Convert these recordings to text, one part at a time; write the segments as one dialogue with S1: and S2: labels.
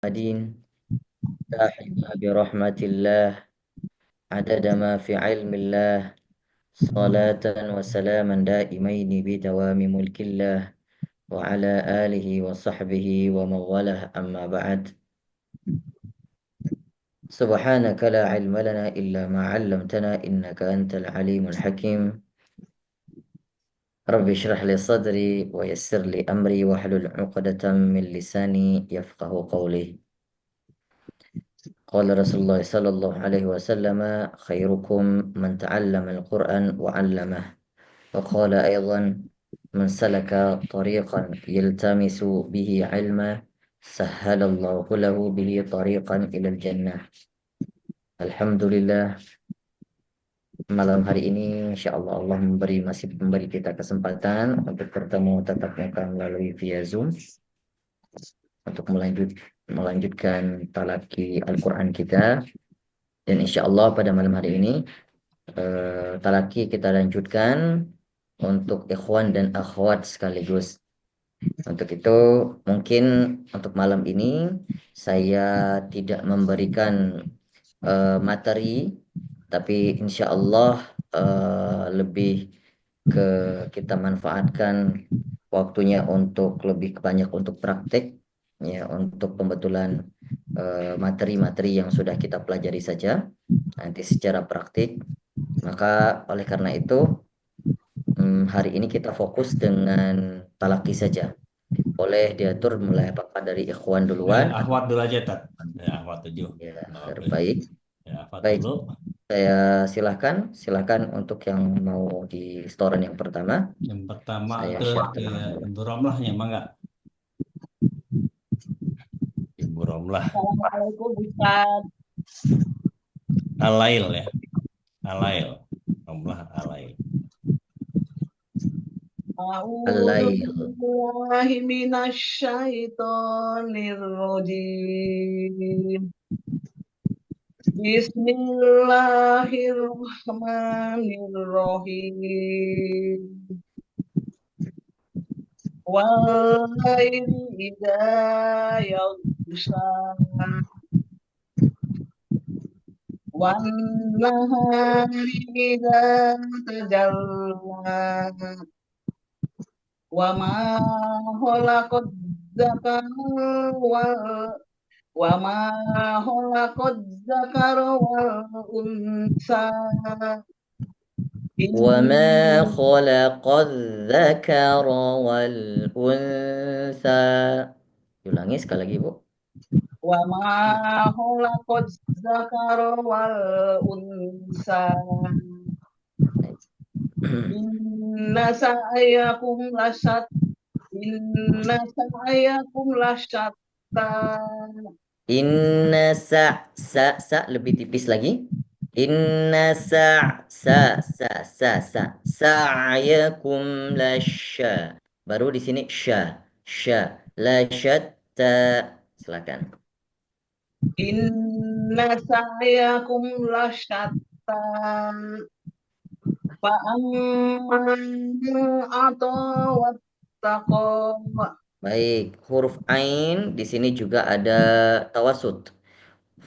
S1: محمد داحم برحمة الله عدد ما في علم الله صلاة وسلاما دائمين بدوام ملك الله وعلى آله وصحبه ومن والاه أما بعد سبحانك لا علم لنا إلا ما علمتنا إنك أنت العليم الحكيم رب اشرح لي صدري ويسر لي أمري واحلل عقدة من لساني يفقه قولي قال رسول الله صلى الله عليه وسلم خيركم من تعلم القرآن وعلمه وقال أيضا من سلك طريقا يلتمس به علما سهل الله له به طريقا إلى الجنة. Alhamdulillah, malam hari ini insya Allah Allah masih memberi kita kesempatan untuk bertemu tatap muka melalui via Zoom untuk melanjutkan talaki Al-Quran kita. Dan insya Allah pada malam hari ini talaki kita lanjutkan untuk ikhwan dan akhwat sekaligus. Untuk itu mungkin untuk malam ini saya tidak memberikan materi, tapi insya Allah lebih ke kita manfaatkan waktunya untuk lebih banyak untuk praktek, ya, untuk pembetulan materi-materi yang sudah kita pelajari saja nanti secara praktik. Maka oleh karena itu hari ini kita fokus dengan talaki saja. Boleh diatur mulai apakah dari ikhwan duluan atau
S2: Ahwat dulu aja, Tat. Ahwat 7.
S1: ya
S2: Oke.
S1: baik.
S2: Ahwat
S1: Baik,
S2: dulu.
S1: saya silakan untuk yang mau di storan yang pertama.
S2: Yang pertama
S1: Saya
S2: itu
S1: share terlebih dahulu.
S2: Ibu Romlah, ya, Mangga. Ibu Romlah.
S3: Assalamualaikum Ustaz.
S2: Alail, ya. Alail. Romlah Alail.
S3: A'udzu
S1: Al-lail.
S3: billahi minasyaitonir rajim. Bismillahirrahmanirrahim. Wal laili idza yaghsha wan nahari idza tajalla wa ma khalaqad dzakara wa ma khalaqad dzakara wal unsa
S1: وما
S3: in
S1: خلق الذكر والأنثى. Ulangi sekali lagi, Bu.
S3: wa ma khalaqad dzakara wal unsa inna sa'yakum lasat inna sa'yakum lasyatta.
S1: Inna sa lebih tipis lagi. Inna sa'yakum lasya. Baru di sini sya lasyatta. Silakan.
S3: Inna sa'yakum lasyatta fa amman ata wattaqa.
S1: Baik, huruf ain di sini juga ada tawasud.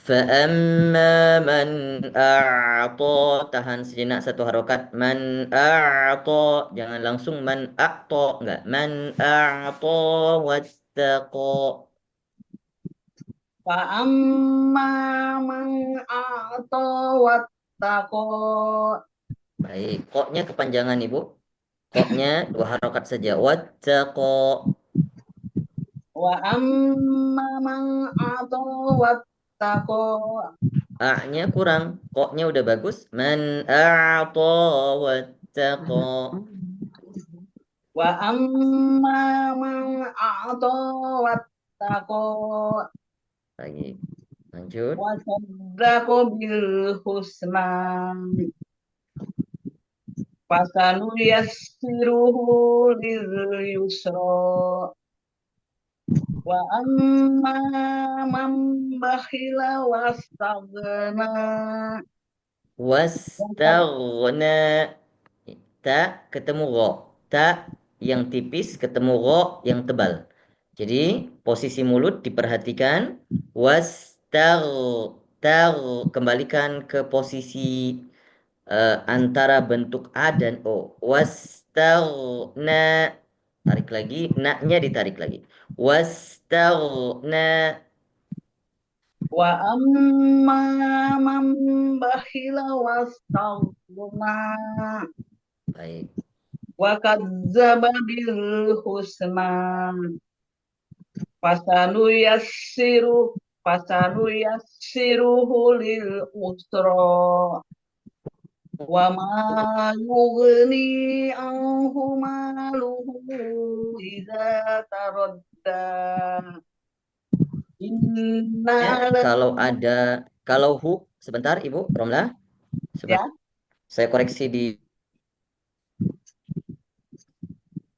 S1: Fa'amma man a'ta, tahan sejenak satu harokat. Man a'ta, jangan langsung man a'ta, enggak. Man a'ta wattaqa.
S3: Fa amma man a'ta wattaqa.
S1: Baik, koknya kepanjangan Ibu. Koknya dua harokat saja. Wattaqa.
S3: Wa amma man a'ta wattaqa.
S1: A-nya kurang, koknya udah bagus. Man a'ta wattaqa.
S3: Wa amma man a'ta wattaqa
S1: Baik, lanjut.
S3: wa saddaqa bil husna. Fasanu yassiruhu lil yusra. Wa amma man bakhila wastaghna.
S1: Wastaghna. Ta ketemu ro. Ta yang tipis ketemu ro yang tebal. Jadi posisi mulut diperhatikan. Kembalikan ke posisi antara bentuk A dan O. Wastaghna. Tarik lagi, na-nya ditarik lagi. Wastaghna.
S3: Wa amma man bakhila wastaghna
S1: Baik.
S3: wa kadzdzaba bil husna fasanu yassiru fasanu yassiruhu lil usra wa ma yughni anhu maluhu idza taradda inna
S1: Ya, kalau hu, sebentar Ibu Romla, sebentar.
S3: ya
S1: Saya koreksi di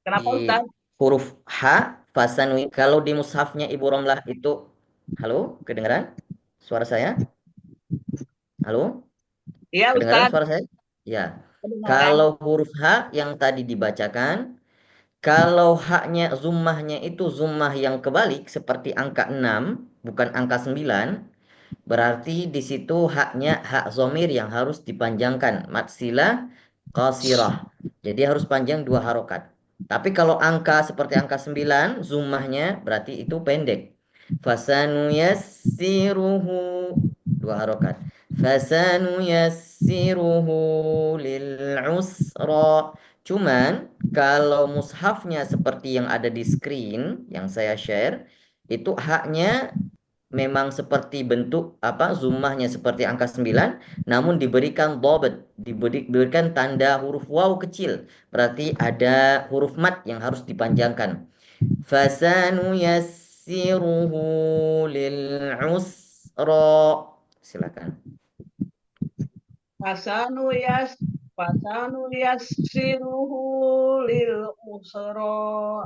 S3: kenapa Ustaz?
S1: huruf H, fasanwi. Kalau di mushafnya Ibu Romlah itu, halo, kedengaran suara saya? Halo,
S3: Iya
S1: kedengaran
S3: Ustaz,
S1: suara saya? Ya.
S3: kedengaran.
S1: Kalau huruf H yang tadi dibacakan, kalau haknya zummahnya itu zummah yang kebalik seperti angka 6 bukan angka 9, berarti di situ haknya hak zomir yang harus dipanjangkan. Matsilah qasirah. Jadi harus panjang 2 harokat. Tapi kalau angka seperti angka 9 zummahnya berarti itu pendek. Fasanuyassiruhu 2 harokat. Fasanuyassiruhu lil usra. Cuman kalau mushafnya seperti yang ada di screen yang saya share, itu haknya memang seperti bentuk apa zummahnya seperti angka 9 namun diberikan dhabit, diberikan tanda huruf waw kecil. Berarti ada huruf mat yang harus dipanjangkan. Fasanu yassiruhu lil usra. Silakan.
S3: Fasanu yas Fasanu yassiruhu lil usra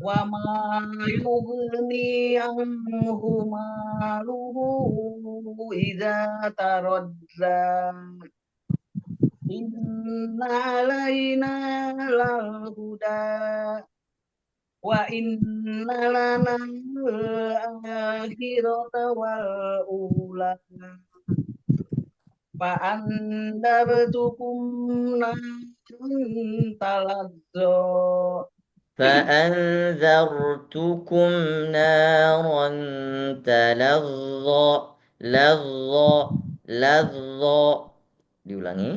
S3: wa ma yughni anhu maluhu idza taradda inna alaina lal huda wa inna lana al akhirata wal ula فأنذرتكم نارا تلظى
S1: فأنذرتكم نارا تلظى. لظى. لظى. Diulangi.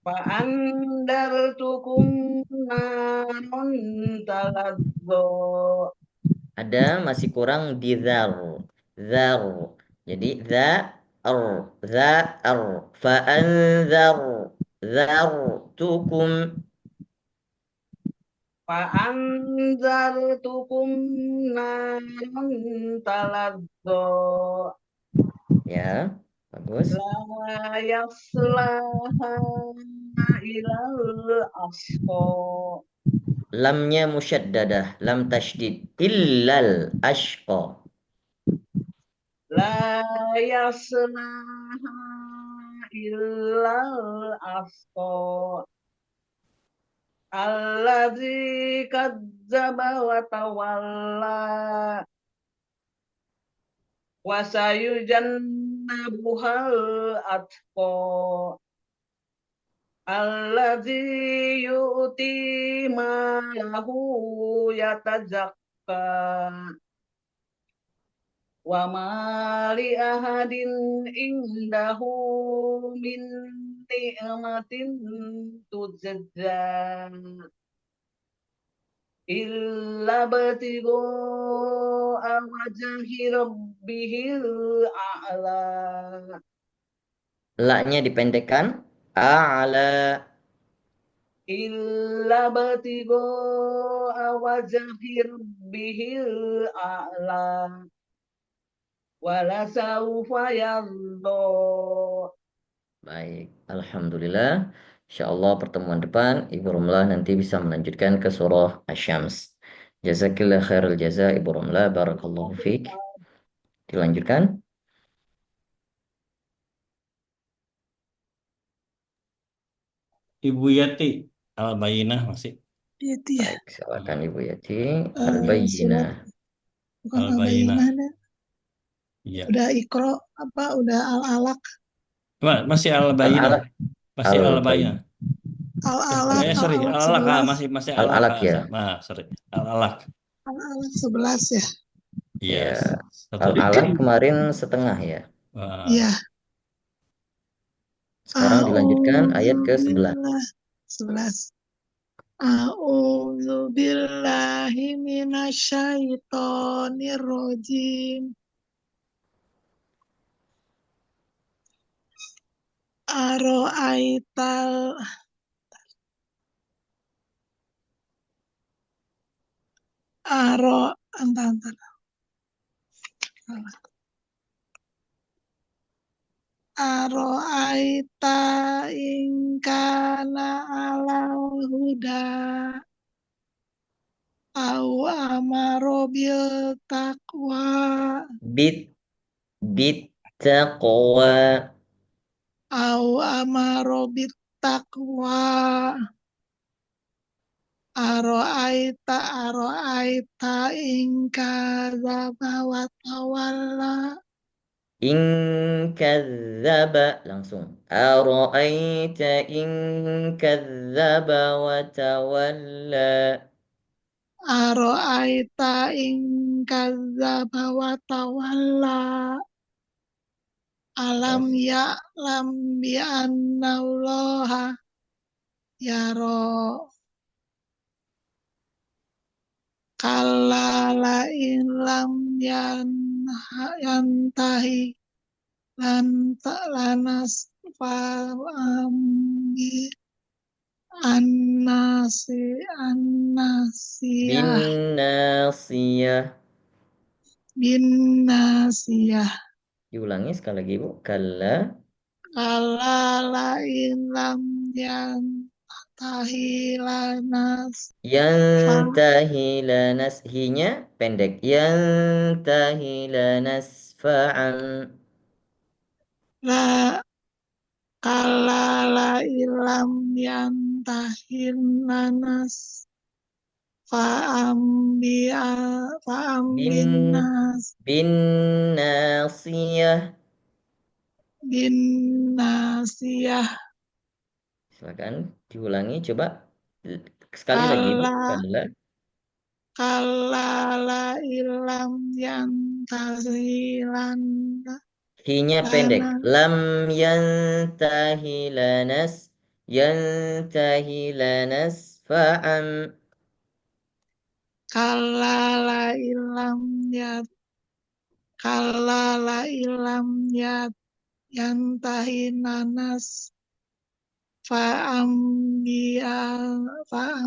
S3: فأنذرتكم نارا تلظى
S1: Ada masih kurang di dhar. Dhar. Jadi za ar. Fa'anzar. Zartukum.
S3: فأنذرتكم نارا تلظى
S1: Ya, bagus.
S3: لا يصلاها إلى الأشقى
S1: Lamnya musyaddadah, lam tasydid. Illal ashqa.
S3: لا يصلاها إلا الأشقى الذي كذب وتولى وسيجنبها الأتقى الذي يؤتي ماله يتزكى وما لأحد عنده من نعمة تجزى إلا ابتغاء وجه ربه الأعلى
S1: La-nya dipendekkan. A'la.
S3: إلا ابتغاء وجه ربه الأعلى ولسوف يرضى.
S1: Baik, alhamdulillah. Insyaallah pertemuan depan Ibu Romlah nanti bisa melanjutkan ke surah Asy-Syams. Jazakillah khairul jaza Ibu Romlah, barakallahu fiik. Dilanjutkan.
S2: Ibu Yati Al-Bayyinah masih.
S4: Itu ya.
S1: Baik, silakan Ibu Yati.
S4: Surat
S1: Al-Bayyinah.
S4: bukan
S2: Al-Bayyinah.
S4: Al-Bayyinah deh.
S2: Iya.
S4: Udah Iqra apa udah Al-Alaq.
S2: Masih Al-Bayyinah.
S1: Al-Alaq.
S2: Masih Al-Bayyinah.
S4: Al-Alaq,
S2: Sorry,
S4: Al-Alaq
S2: Al-Alaq.
S4: 11.
S2: Masih
S1: Al-Alaq
S2: Al-Alaq.
S1: ya.
S2: Sorry. Al-Alaq.
S4: Al-Alaq 11 ya.
S2: Iya.
S1: Ya.
S2: Satu.
S1: Al-Alaq kemarin setengah ya.
S2: Wah,
S4: Iya.
S1: Sekarang dilanjutkan ayat ke-11.
S4: 11. A'udzubillahi minasyaitonirrajim. Aro'aital antar. Aro'aita ingkana alal huda au amaro bil taqwa
S1: Bit taqwa.
S4: au amaro bit taqwa aro'aita ingkadzaba wa tawalla
S1: In kadzdzaba langsung. Ara'aita in kadzdzaba wa tawalla.
S4: aro'aita ingkadzaba wa tawalla alam ya'lam bi annallaha yaro kalla in lam yantahi lanas ambi
S1: Bin
S4: annasiyah
S1: nasiyah.
S4: bin nasiyah
S1: Diulangi sekali lagi Bu. Kalla.
S4: kalla in lam yantahi lanas
S1: Yantahi lanas. Hinya pendek. Yantahi lanas fa'an.
S4: la kalla ilam yantahin lanas
S1: Bin
S4: fa'ambin nas
S1: bin nasiyah.
S4: bin nasiyah
S1: Silakan diulangi coba sekali lagi Bu. Kalla.
S4: kalla ilam yantahilan
S1: Hinya pendek. Lam yantahi lanas. Yantahi lanas fa'am.
S4: kalla ilam yat kalla ilam yat yantahin nanas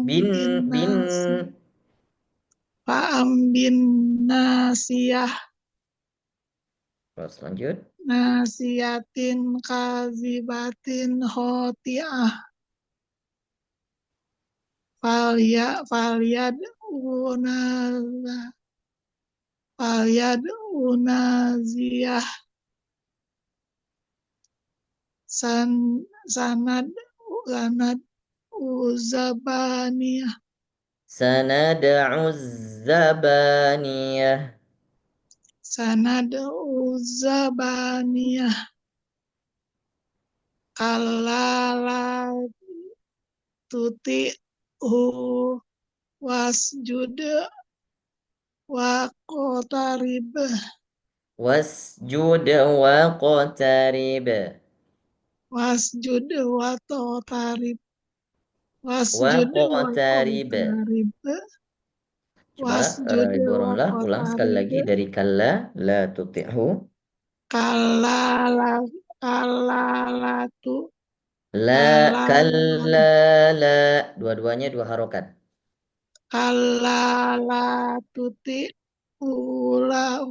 S1: Bin bin
S4: fa'ambin nasiyah
S1: Terus lanjut.
S4: nasiyatin kazibatin khoti'ah falyad unaziyah sanad uzabaniyah
S1: Sanada'u zabaniyah.
S4: sanad uzabaniyah kalala tuti'hu wasjud wa qatarib
S1: Wasjud wa qatarib.
S4: wasjud wa qatarib
S1: Wa
S4: wasjud wa
S1: qatarib.
S4: qatarib
S1: Coba
S4: wasjud
S1: Ibu
S4: wa
S1: Romlah ulang sekali
S4: qatarib
S1: lagi dari kalla la tuti'hu.
S4: kalala kalalatu
S1: La
S4: kalala
S1: kalla la. Dua-duanya dua harokat.
S4: kalala tuti ula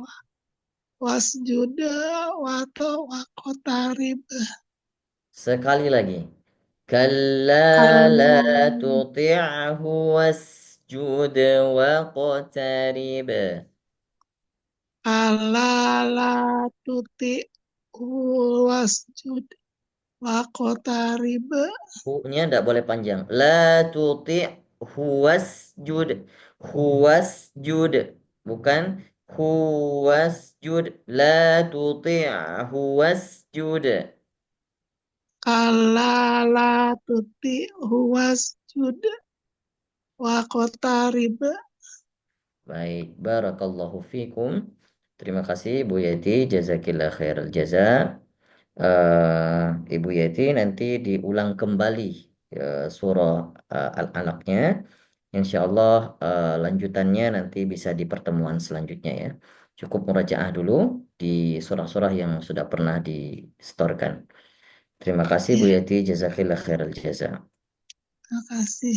S4: wasjud wa qatarib
S1: Sekali lagi. Kalla la tuti'hu wasjud wa qatarib.
S4: kalala tuti wasjud wa qatarib
S1: U-nya tidak boleh panjang. La tuti' huwasjud. Huwasjud. Bukan huwasjud. La tuti'hu wasjud.
S4: kalla la tuti'hu wasjud waqtarib.
S1: Baik, barakallahu fikum. Terima kasih Bu Yeti, jazakillah khairal jaza. Ibu Yeti nanti diulang kembali surah Al-Alaqnya. Insya Allah lanjutannya nanti bisa di pertemuan selanjutnya ya. Cukup murajaah dulu di surah-surah yang sudah pernah distorkan. Terima kasih Bu
S4: Ya,
S1: Yeti, jazakillah khairal jaza.
S4: terima kasih.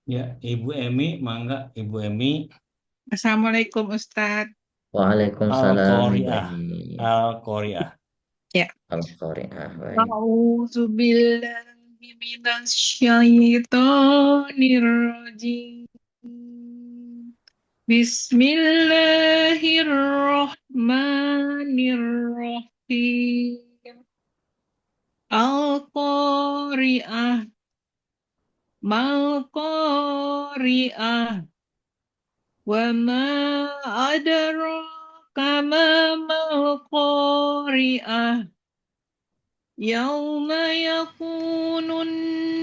S2: Ya, Ibu Emi, mangga Ibu Emi.
S5: Assalamualaikum Ustadz.
S1: Waalaikumsalam Ibu
S2: Al-Qari'ah.
S1: Emi.
S2: Al-Qari'ah.
S5: Ya.
S1: Al-Qari'ah. Baik.
S5: A'udzubillahi minasyaitonirrajim. Bismillahirrahmanirrahim. Al-Qari'ah. Mal-Qari'ah. Wa ma adraka ma mal-Qari'ah. Yauma yakunun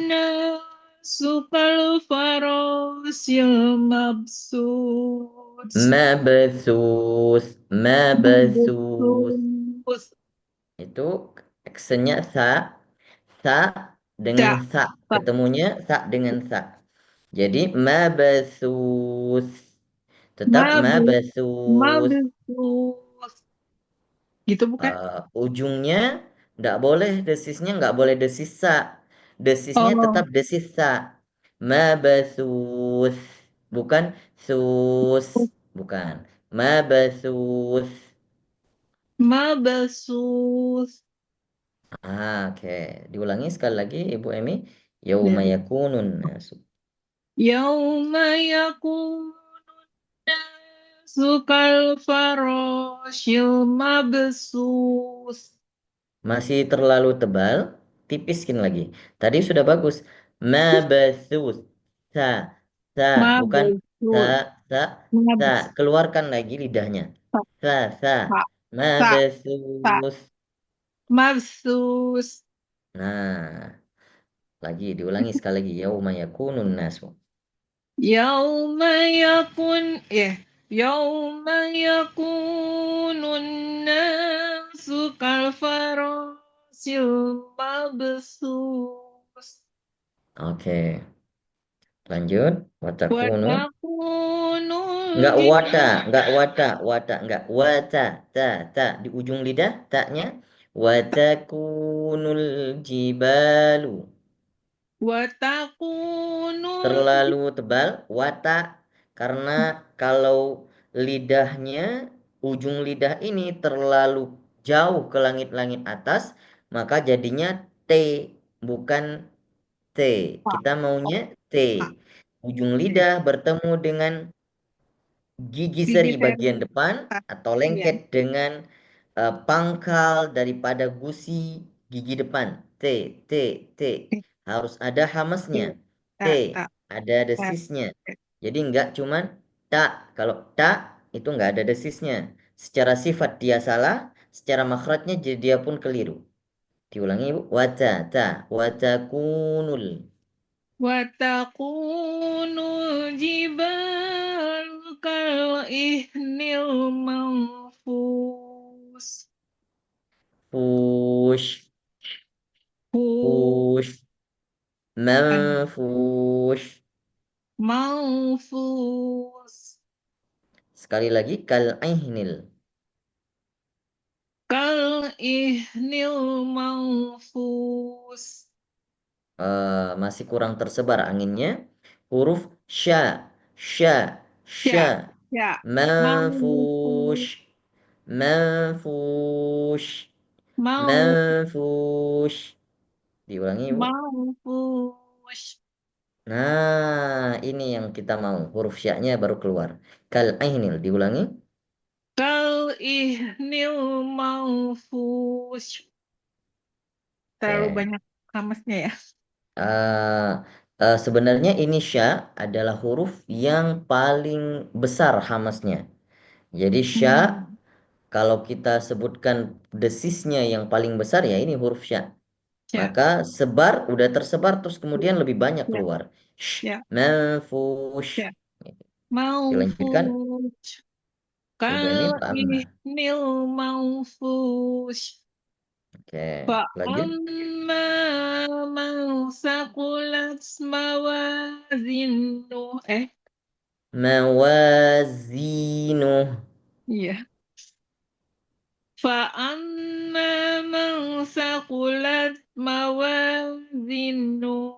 S5: nasu kalfarasil mabsus.
S1: Mabsus. Mabsus.
S5: Mabsus.
S1: Itu actionnya sa dengan
S5: Tak,
S1: sa.
S5: tak.
S1: Ketemunya sa dengan sa. Jadi mabsus. Tetap
S5: Mabus,
S1: mabsus.
S5: mabsus. Gitu bukan?
S1: Ujungnya nggak boleh desisnya nggak boleh desis sa. Desisnya tetap
S5: Oh,
S1: desis sa. Mabsus. Bukan sus. Bukan. Mabsus.
S5: mabasus.
S1: Oke. Diulangi sekali lagi Ibu Emi. Yauma
S5: Dari
S1: yakunun nasu.
S5: yauma yakunun nasu kalfarasil mabsus.
S1: Masih terlalu tebal, tipiskin lagi. Tadi sudah bagus. Mabasus. Sa, sa, bukan sa,
S5: Mabasus.
S1: sa, sa.
S5: Mabes.
S1: Keluarkan lagi lidahnya.
S5: Sa,
S1: Sa, sa.
S5: sa, sa.
S1: Mabasus.
S5: Mabsus.
S1: Nah, lagi diulangi sekali lagi. Yauma yakunun nasu.
S5: Yauma yakun. Yauma yakunun nasu kalfarasil mabsus.
S1: Oke, lanjut. Watakunu.
S5: Watakunul
S1: Enggak wata,
S5: jibal.
S1: enggak wata, wata, enggak wata, ta, di ujung lidah, taknya, watakunul jibalu,
S5: Watakunul
S1: terlalu tebal, wata, karena kalau lidahnya, ujung lidah ini terlalu jauh ke langit-langit atas, maka jadinya T, bukan T, kita maunya T, ujung lidah bertemu dengan gigi
S5: gigi
S1: seri
S5: seri.
S1: bagian depan atau
S5: Iya.
S1: lengket dengan pangkal daripada gusi gigi depan. T, T, T. Harus ada hamesnya. T,
S5: Tak, tak,
S1: ada
S5: tak.
S1: desisnya. Jadi enggak cuman tak. Kalau tak itu enggak ada desisnya. Secara sifat dia salah, secara makhrajnya jadi dia pun keliru. Diulangi Ibu. Wata, ta, watakunul.
S5: Watakunul jibal kal ihnil manfus.
S1: Fush,
S5: Fu
S1: fush, manfush.
S5: manfus.
S1: Sekali lagi kal aihnil.
S5: Kal ihnil manfus.
S1: Masih kurang tersebar anginnya. Huruf sya, sya, sya.
S5: Ya, ya.
S1: Manfush,
S5: Manfus.
S1: manfush,
S5: Mau
S1: manfush. Diulangi Ibu.
S5: manfus.
S1: Nah, ini yang kita mau. Huruf sya-nya baru keluar. Kal ainil. Diulangi.
S5: Kal ihnil manfus. Terlalu
S1: Oke.
S5: banyak hamesnya ya.
S1: Eh, Sebenarnya ini sya adalah huruf yang paling besar hamasnya. Jadi sya, kalau kita sebutkan desisnya yang paling besar ya ini huruf sya.
S5: Ya,
S1: Maka sebar, udah tersebar terus kemudian lebih banyak
S5: ya,
S1: keluar.
S5: ya,
S1: Manfush.
S5: ya.
S1: Dilanjutkan.
S5: Manfush.
S1: Ibu Emi
S5: Kal
S1: fa'amma.
S5: ihnil manfush.
S1: Oke, lanjut.
S5: Fa'amma man saqulat mawazinu.
S1: Mawazinuh.
S5: Iya. Fa'amma man saqulat mawazinu.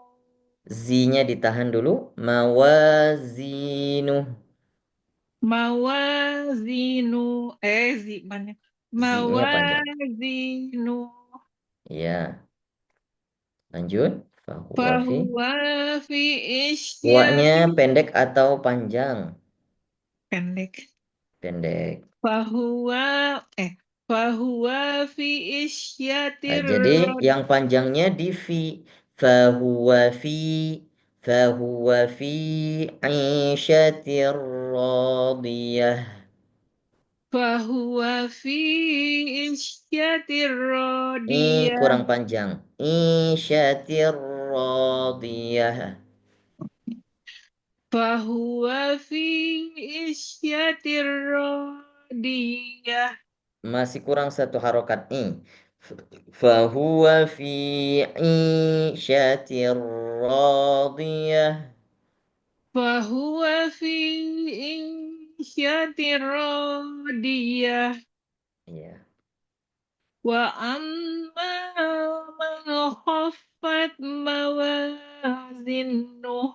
S1: Zinya ditahan dulu. Mawazinuh.
S5: Mawazinu. Mana?
S1: Zinya panjang.
S5: Mawazinu.
S1: Ya, lanjut. Fahuwa fi.
S5: Fahuwa fi
S1: Huwanya
S5: isyati.
S1: pendek atau panjang?
S5: Pendek.
S1: Pendek.
S5: Fahuwa fahuwa fi isyatir.
S1: Jadi yang panjangnya di fi. Fahuwa fi. Fahuwa fi isyatir radiyah.
S5: Fahuwa fi isyatir
S1: Ini
S5: radiyah.
S1: kurang panjang. Isyatir radiyah.
S5: Fahuwa fi isyatir radiyah.
S1: Masih kurang satu harokat i. Fahuwa fi isyatir radiyah.
S5: Fahuwa fi isyatir radiyah.
S1: Iya.
S5: Wa amma man khaffat mawazinuh.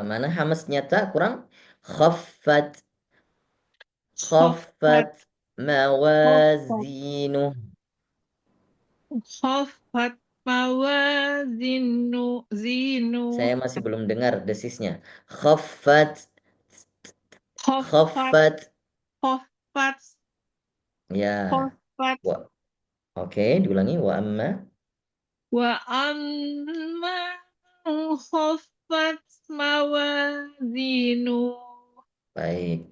S1: Mana hamas nyata kurang? Khaffat.
S5: Khaffat
S1: Khaffat mawazinuh.
S5: khaffat mawazinu.
S1: Saya masih belum dengar desisnya. Khaffat.
S5: Khaffat
S1: Khaffat.
S5: khaffat
S1: Ya.
S5: khaffat.
S1: Oke, diulangi. Wa amma.
S5: Wa amma man khaffat mawazinu.
S1: Baik.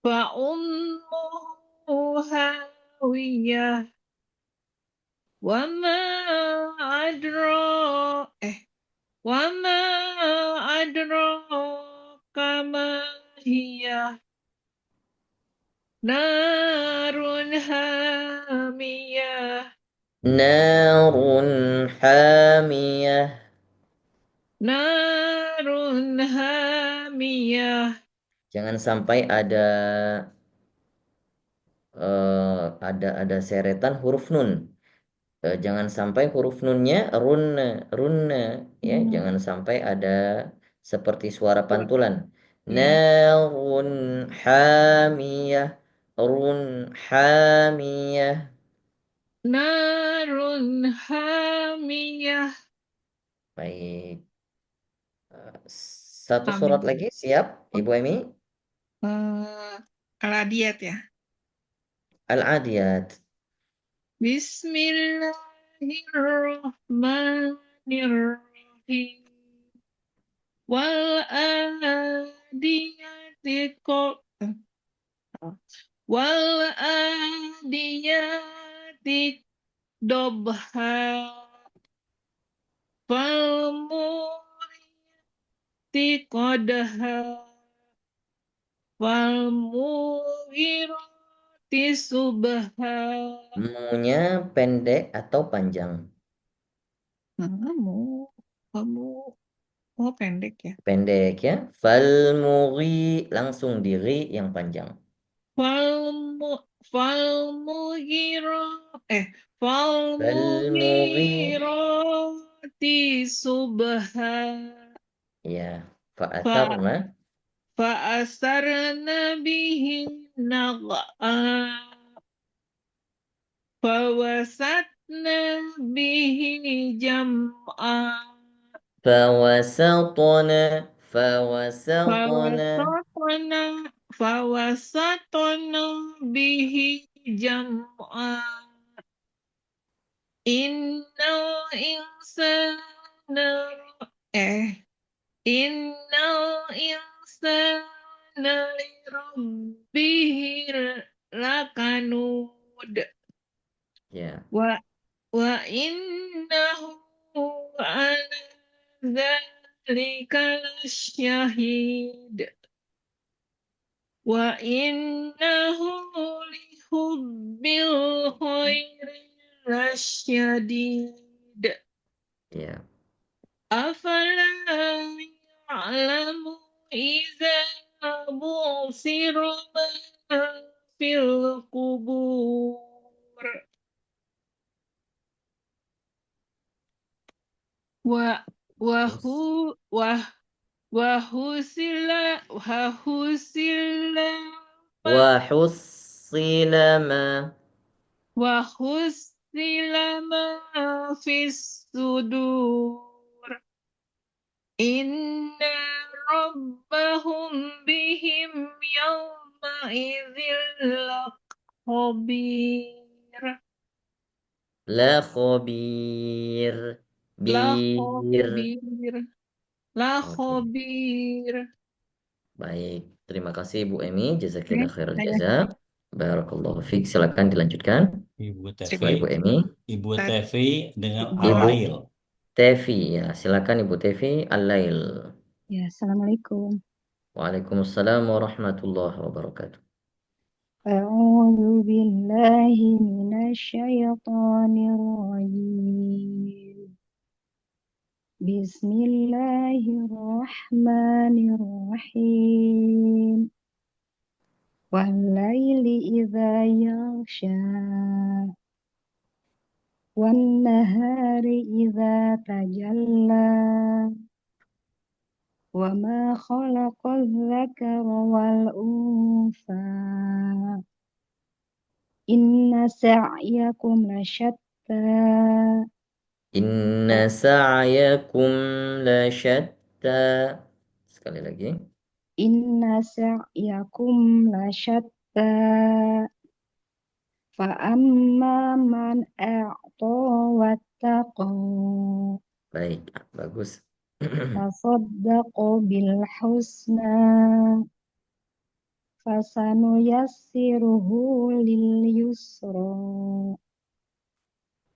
S5: Fa ummuhu hawiyah. Wa ma adra wa ma adraka ma hiya narun hamiyah.
S1: Narun hamiyah.
S5: Narun hamiyah.
S1: Jangan sampai ada seretan huruf nun. Jangan sampai huruf nunnya runna ya. Jangan sampai ada seperti suara pantulan.
S5: Ya.
S1: Narun hamiyah. Run hamiyah.
S5: Narun hamiyah.
S1: Baik. Satu surat
S5: Amin.
S1: lagi siap, Ibu Emi?
S5: Al-Adiyat ya.
S1: Al-Adiyat.
S5: Bismillahirrahmanirrahim. Wal adiyati wal adiyati dobha fal muriyati qadha fal mughirati subha.
S1: Mu-nya pendek atau panjang?
S5: Kamu pendek ya.
S1: Pendek ya. Fal-mughi langsung di ri yang panjang.
S5: Falmughira
S1: Fal-mughi
S5: falmughirati subha
S1: ya.
S5: fa
S1: Fa'atharna
S5: fa'asarna bihi naq'a fawasatna bihi jam'a
S1: fawasatna fawasatna
S5: fawasatna fawasatna bihi jam'a innal insana innal insana lirabbih lakanud
S1: Ya.
S5: wa innahu ala dzalika lasyahid wa innahu lihubbil khairi lasyadid
S1: Ya.
S5: afala ya'lamu idza bu'sira ma fil qubur wa wa hu wa wa husila
S1: Wa hussila ma.
S5: wa husila ma fis sudur inna rabbahum bihim yawma idzil khabir
S1: La khabir.
S5: la
S1: Bir.
S5: khabir la
S1: Oke.
S5: khabir.
S1: Baik. Terima kasih Bu Emi.
S4: Oke,
S1: Jazakillah khairal
S4: saya
S1: jaza. Barakallahu fiik. Silakan dilanjutkan.
S2: Ibu
S1: Setelah Ibu
S2: Tevi,
S1: Emi.
S2: Ibu
S4: Ustaz.
S2: Tevi dengan
S1: Ibu
S2: Alail.
S1: Tevi. Ya, silakan Ibu Tevi. Al-Lail.
S6: Ya, Assalamualaikum.
S1: Waalaikumsalam warahmatullahi wabarakatuh.
S6: A'udzu billahi minasyaitonir rajim. Bismillahirrahmanirrahim. Wal-laili idza yaghsha wan-nahari idza tajalla wa ma khalaqadz dzakara wal untha inna sa'yakum lasyatta
S1: Inna sa'yakum la syatta. Sekali lagi.
S6: inna sa'yakum lasyatta fa amma man a'ta wattaqa
S1: Baik, bagus.
S6: tasaddaqa bil husna fasanuyassiruhu lil yusra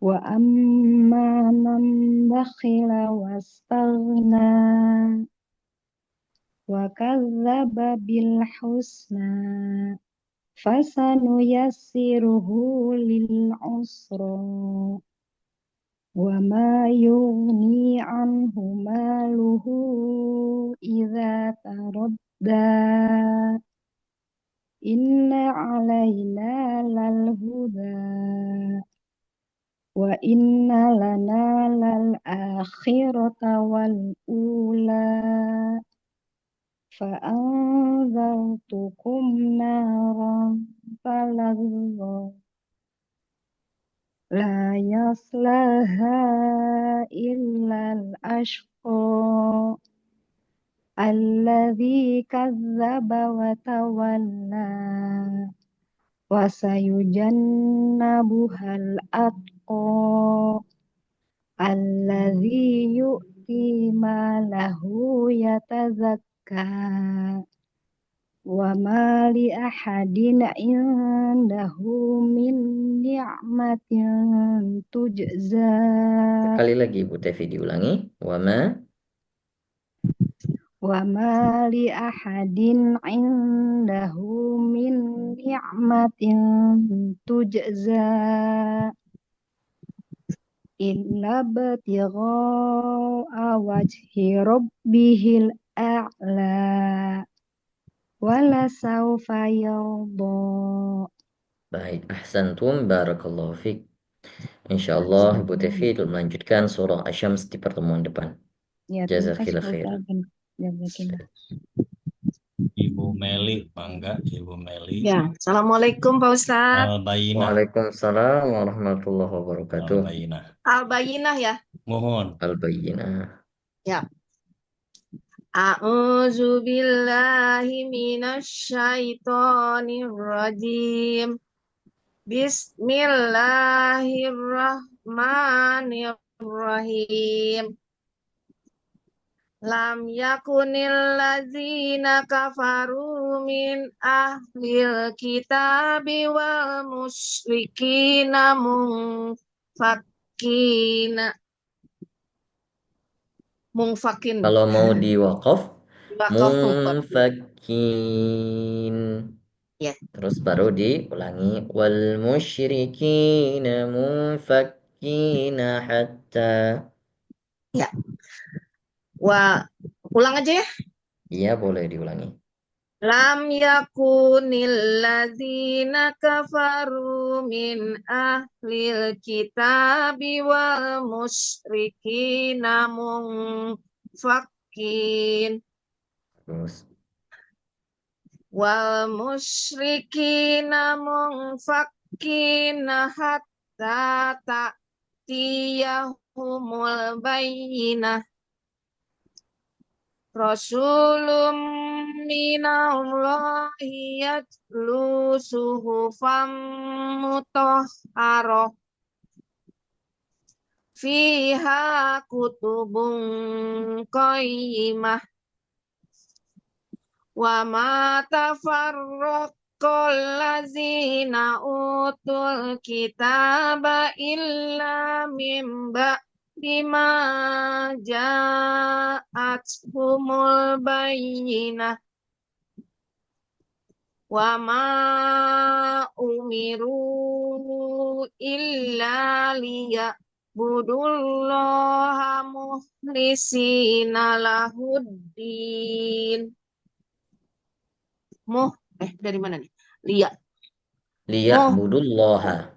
S6: wa amma man bakhila wastaghna wa kadzdzaba bil husna fasanuyassiruhu lil usra wa ma yughni anhu maluhu idza taradda inna alaina lal huda wa inna lana lal akhirata wal ula fa anzartukum naran talazza la yaslaha illal ashqa alladzi kazzaba wa tawalla wa sayujannabuhal atqa alladzi yu'ti malahu yatazakka wa ma li ahadin indahu min ni'matin tujza.
S1: Sekali lagi Bu Tevi diulangi.
S6: Wa ma li ahadin indahu min ni'matin tujza illa batigha'a wajhi rabbihil a'la wala sawfa yarda.
S1: Baik, ahsantum. Barakallahu fiik. Insyaallah Ibu Tevi melanjutkan surah Asy-Syams di pertemuan depan.
S6: Ya, terima kasih
S1: Jazakillah
S6: Pak
S1: khair.
S6: Ustaz. Jazakallah.
S2: Ibu Meli, bangga Ibu Meli.
S7: Ya, Assalamualaikum Pak Ustadz.
S2: Al-Bayinah.
S1: Waalaikumsalam warahmatullahi wabarakatuh.
S2: Al-Bayinah.
S7: Al-Bayinah ya.
S2: Mohon.
S1: Al-Bayyinah.
S7: Ya. A'udzu billahi minasyaitonir rajim. Bismillahirrahmanirrahim. Lam yakunil ladzina kafaru min ahlil kitabi wal musyrikina mungfakin.
S1: Kalau mau diwakaf,
S7: Wakaf mungfakin.
S1: munfakin.
S7: Ya.
S1: Terus baru diulangi. Wal musyrikina munfakina hatta.
S7: Ya. Ulang aja ya.
S1: Iya, boleh diulangi.
S7: Lam yakunil ladzina kafaru min ahlil kitabi wal musyrikina mungfakin.
S1: Terus
S7: Wal musyrikina mungfakina hatta ta'tiyahumul bayyinah. Rasulun minallahi yatlu suhufan mutahharah fiha kutubun qayyimah wa ma tafarraqal ladzina utul kitaba illa mim bima ja'athumul bayyinah wa ma umiru illa liya'budullaha mukhlisina lahuddin. Dari mana nih?
S1: liya'budullaha.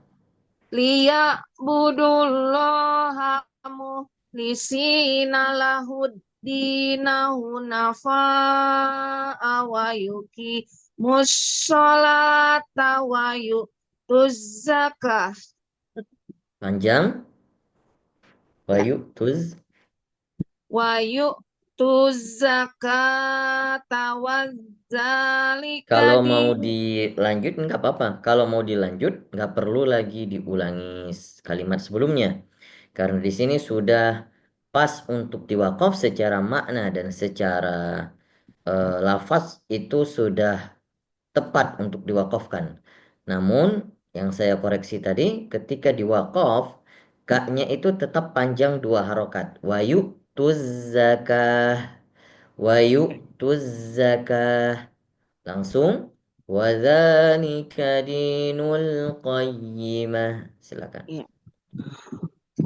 S7: Liya'budullaha mukhlisina lahuddina hunafa'a wa yuqimus sholata wa yu'tuz zakah.
S1: Panjang. Wa yu'tuz.
S7: Wa yu'tuz zakata wa dzalika
S1: Kalau mau dilanjut nggak apa-apa. Kalau mau dilanjut nggak perlu lagi diulangi kalimat sebelumnya. Karena di sini sudah pas untuk diwakaf secara makna dan secara lafaz itu sudah tepat untuk diwakafkan. Namun yang saya koreksi tadi ketika diwakaf kaknya itu tetap panjang 2 harokat. Wa yu'tuz zakah. Wa yu'tuz zakah. Langsung wa dzalika dinul qayyimah. Silakan.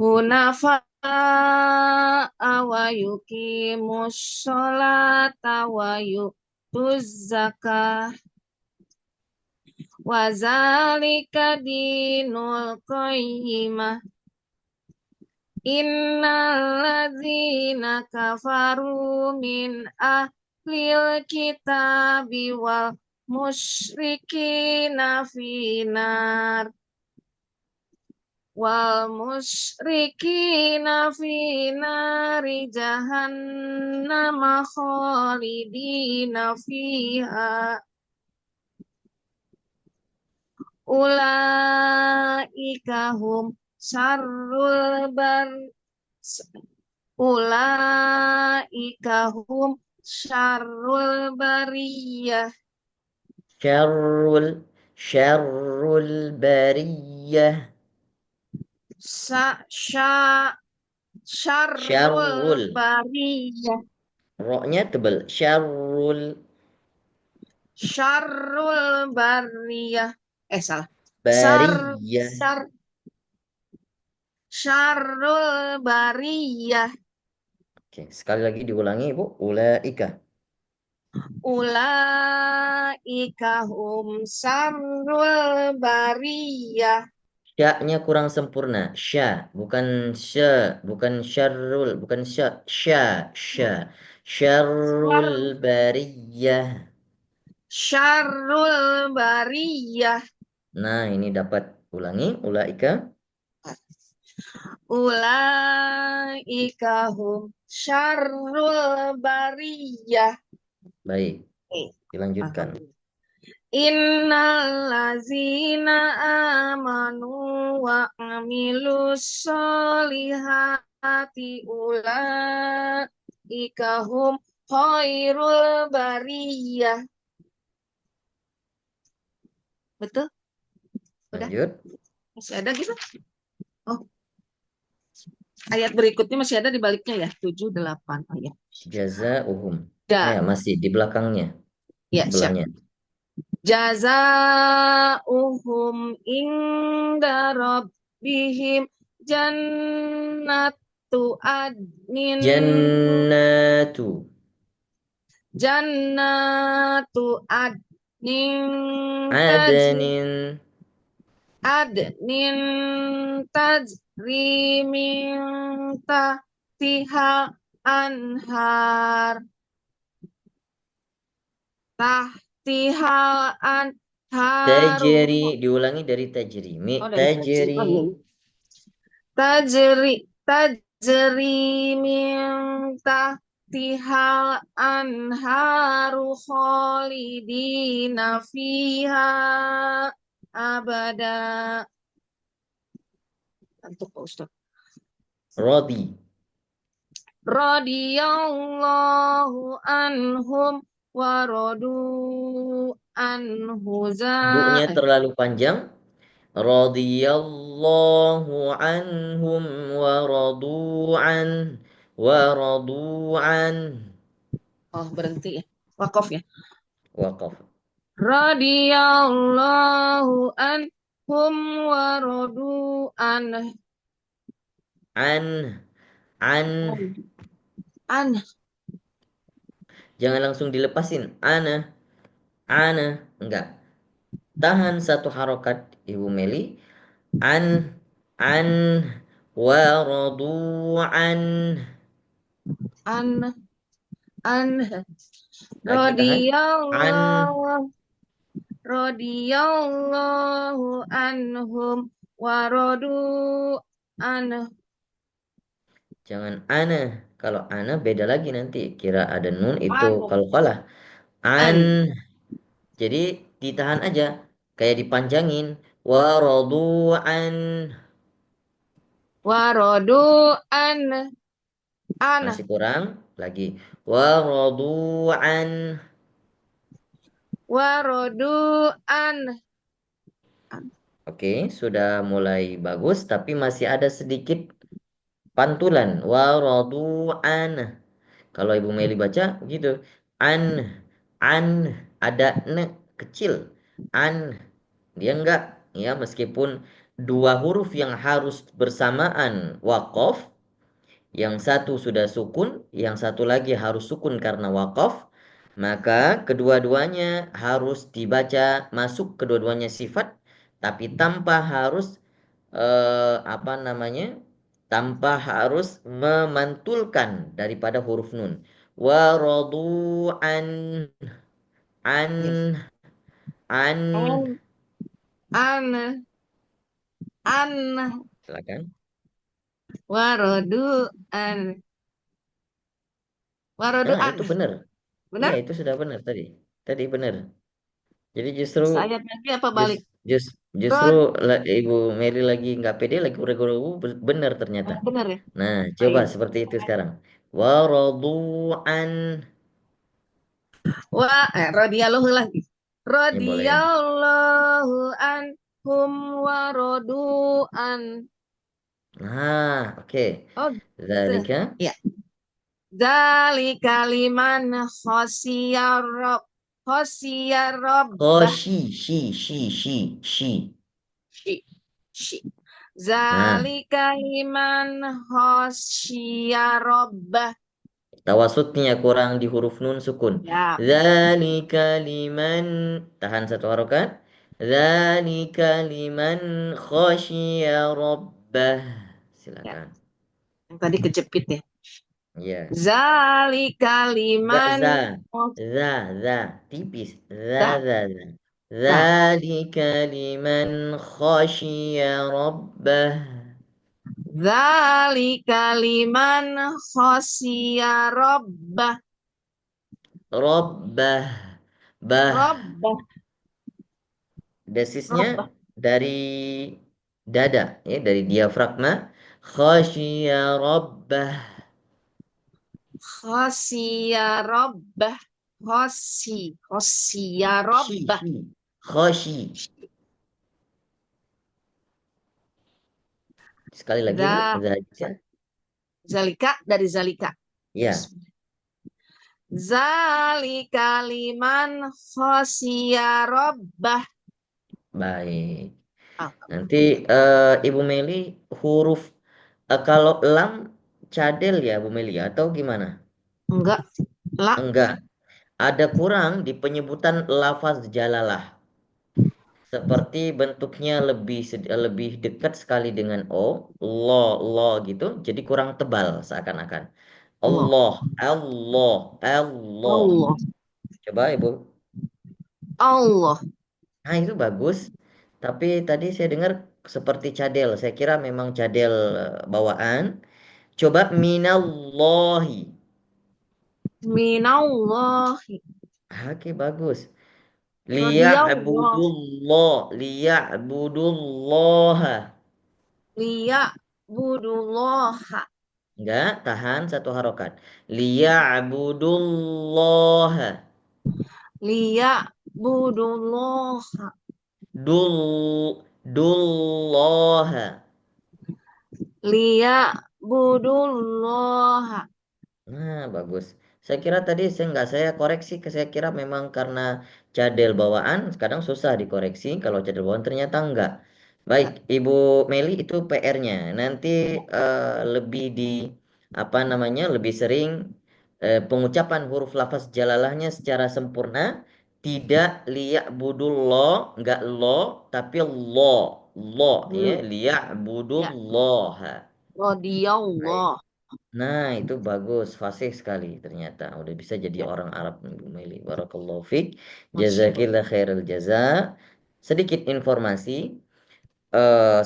S7: hunafa'a wa yuqimus sholata wa yu'tuz zakah wa zalika dinul qayyimah. Innal ladzina kafaru min ahlil kitabi wal musyrikina finar jahannama khalidina fiha ulaika hum syarrul bariyah.
S1: Syarrul bariyah.
S7: Syarrul bariyah.
S1: Roknya tebal.
S7: Syarrul bariyah. Salah.
S1: Bariyah.
S7: Syarrul bariyah.
S1: Oke, sekali lagi diulangi Ibu. Ulaika.
S7: Ulaika hum syarrul bariyah.
S1: Sya-nya kurang sempurna. Sya, bukan sya, bukan syarrul, bukan sya, sya. Syarrul bariyah.
S7: Syarrul bariyah.
S1: Nah, ini dapat ulangi. Ulaika.
S7: Ulaika hum syarrul bariyah.
S1: Baik, dilanjutkan.
S7: Innal ladzina amanu wa amilus solihati hum khairul bariyah. Betul? Udah?
S1: Lanjut.
S7: Masih ada gitu? Oh, ayat berikutnya masih ada di baliknya ya. 7, 8. Oh ya.
S1: Jazaohum.
S7: Ya,
S1: Masih di belakangnya,
S7: ya, siap.
S1: sebelahnya.
S7: Jazaohum inda rabbihim jannatu adnin
S1: Jannatu.
S7: jannatu adnin
S1: Adnin.
S7: tajri min tahtiha anhar anharu
S1: Tajri. Diulangi dari tajri.
S7: oh dari tajri
S1: Tajri.
S7: oh iya tajri min tahtihal anharu khalidina fiha abada. Untuk Pak Ustaz.
S1: Rodi.
S7: Radiyallahu anhum wa radu anhu
S1: Du-nya terlalu panjang. Radiyallahu anhum wa radu an. Wa radu an.
S7: Oh, berhenti ya. Wakaf ya.
S1: Waqaf.
S7: Radiyallahu anhum wa radu an.
S1: An. Jangan langsung dilepasin. Ana. Enggak. Tahan satu harokat, Ibu Meli. An. Wa radu an.
S7: An
S1: Lagi tahan.
S7: radiyallahu anhum wa radu an.
S1: Jangan ana. Kalau ana beda lagi nanti. Kira ada nun itu
S7: An.
S1: kalau kalah. An. Jadi ditahan aja. Kayak dipanjangin. Wa radu an.
S7: Wa radu an.
S1: Masih kurang. Lagi. Wa radu an.
S7: Wa radu an.
S1: Oke, sudah mulai bagus. Tapi masih ada sedikit pantulan. Wa radu an. Kalau Ibu Meli baca gitu. An. Ada n kecil. An. Dia enggak. Ya, meskipun dua huruf yang harus bersamaan waqaf. Yang satu sudah sukun. Yang satu lagi harus sukun karena waqaf. Maka kedua-duanya harus dibaca masuk kedua-duanya sifat. Tapi tanpa harus tanpa harus memantulkan daripada huruf nun. Wa radu an an silakan.
S7: Wa radu an. Wa radu an.
S1: Itu benar.
S7: Benar?
S1: Iya, itu sudah benar tadi. Tadi benar. Jadi justru
S7: Ayat lagi apa balik?
S1: justru Ibu Mary lagi nggak pede, lagi ragu-ragu, benar ternyata.
S7: Benar ya?
S1: Nah, coba seperti itu sekarang. Wa radu'an.
S7: Radiyallahu lagi.
S1: Ya, boleh.
S7: Radiyallahu anhum wa radu'an.
S1: Nah, oke.
S7: Oh,
S1: Zalika.
S7: ya. Zalika liman khasiyar rabb. Khasiyar rabb.
S1: Shi.
S7: Zalika liman khasiyar rabbah.
S1: Tawasutnya kurang di huruf nun sukun.
S7: Ya.
S1: Zalika liman. Tahan satu harokat. Zalika liman khasyiya rabbah. Silakan.
S7: Yang tadi kejepit ya.
S1: Iya.
S7: Zalika liman.
S1: Za. Tipis. Za. Zalika liman khasyiya rabbah.
S7: Zalika liman khasyiya rabbah.
S1: Rabbah. Desisnya dari dada, ya, dari diafragma. Khasyiya rabbah.
S7: Khasya rabbah. Khasya rabbah.
S1: Khoshi. Sekali lagi Bu, zalika.
S7: Zalika dari zalika.
S1: Ya,
S7: Zalika liman khasya rabbah.
S1: baik.
S7: Ah,
S1: Nanti Ibu Meli huruf kalau lam cadel ya Bu Meli atau gimana?
S7: enggak. La.
S1: Enggak. Ada kurang di penyebutan lafaz jalalah. Seperti bentuknya lebih dekat sekali dengan lo gitu. Jadi kurang tebal seakan-akan.
S7: Allah.
S1: Allah.
S7: Allah.
S1: Coba Ibu.
S7: Allah.
S1: Nah, itu bagus. Tapi tadi saya dengar seperti cadel. Saya kira memang cadel bawaan. Coba minallahi.
S7: Minallahi.
S1: Oke, bagus.
S7: Radiyallah.
S1: Liya'budullaha.
S7: Liya'budullaha.
S1: Enggak, tahan satu harokat. Liya'budullaha.
S7: Liya'budullaha.
S1: Dullaha.
S7: Liya'budullaha.
S1: Nah, bagus. Saya kira tadi saya koreksi, saya kira memang karena cadel bawaan, kadang susah dikoreksi. Kalau cadel bawaan ternyata enggak. Baik, Ibu Meli itu PR-nya. Nanti lebih apa namanya, lebih sering pengucapan huruf lafaz jalalahnya secara sempurna. Tidak liya budullah, enggak lo, tapi lo ya, liya budullah.
S7: Radiyallah.
S1: Nah, itu bagus, fasih sekali ternyata. Udah bisa jadi orang Arab Bu Meli. Barakallahu fiik. Jazakillah khairul jaza. Sedikit informasi,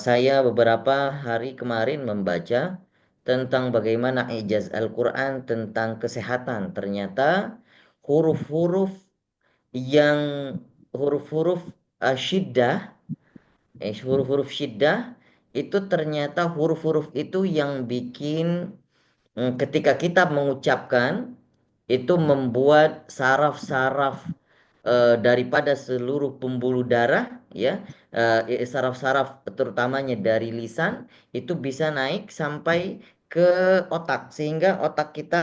S1: saya beberapa hari kemarin membaca tentang bagaimana ijaz Al-Quran tentang kesehatan. Ternyata huruf-huruf yang huruf-huruf syiddah, huruf-huruf syiddah itu ternyata huruf-huruf itu yang bikin ketika kita mengucapkan itu membuat saraf-saraf daripada seluruh pembuluh darah ya, saraf-saraf terutamanya dari lisan itu bisa naik sampai ke otak sehingga otak kita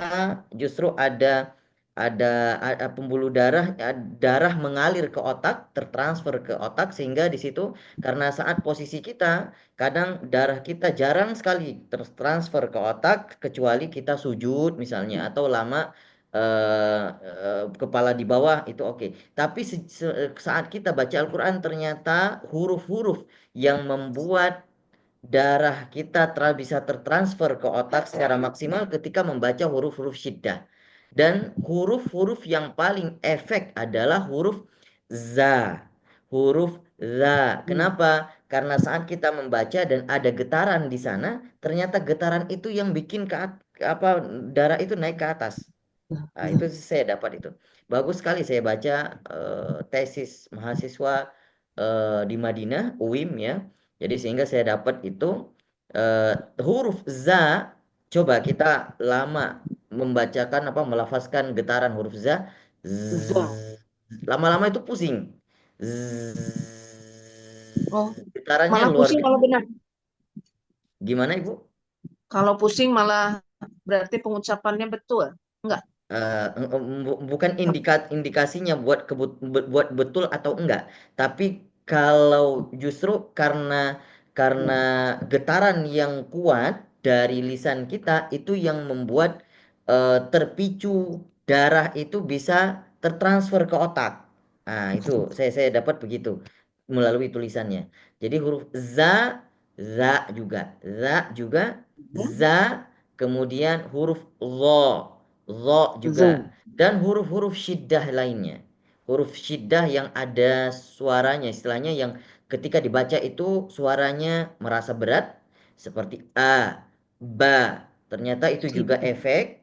S1: justru ada pembuluh darah, darah mengalir ke otak, tertransfer ke otak sehingga di situ karena saat posisi kita kadang darah kita jarang sekali tertransfer ke otak kecuali kita sujud misalnya atau lama kepala di bawah itu oke. Tapi saat kita baca Al-Quran ternyata huruf-huruf yang membuat darah kita bisa tertransfer ke otak secara maksimal ketika membaca huruf-huruf syiddah. Dan huruf-huruf yang paling efek adalah huruf za. Huruf za. Kenapa? Karena saat kita membaca dan ada getaran di sana, ternyata getaran itu yang bikin darah itu naik ke atas. Nah, itu saya dapat itu. Bagus sekali saya baca tesis mahasiswa di Madinah, UIM ya. Jadi sehingga saya dapat itu huruf za. Coba kita lama membacakan melafazkan getaran huruf za. Lama-lama itu pusing.
S7: Oh,
S1: Getarannya
S7: malah
S1: luar
S7: pusing
S1: biasa.
S7: kalau benar.
S1: Gimana Ibu?
S7: Kalau pusing malah berarti pengucapannya betul. Enggak.
S1: Bukan indikasinya buat betul atau enggak, tapi kalau justru karena getaran yang kuat dari lisan kita itu yang membuat terpicu darah itu bisa tertransfer ke otak. Nah, itu saya dapat begitu melalui tulisannya. Jadi huruf za juga, za, kemudian huruf juga, dan huruf-huruf syiddah lainnya. Huruf syiddah yang ada suaranya, istilahnya yang ketika dibaca itu suaranya merasa berat, seperti a, ba. Ternyata itu juga efek.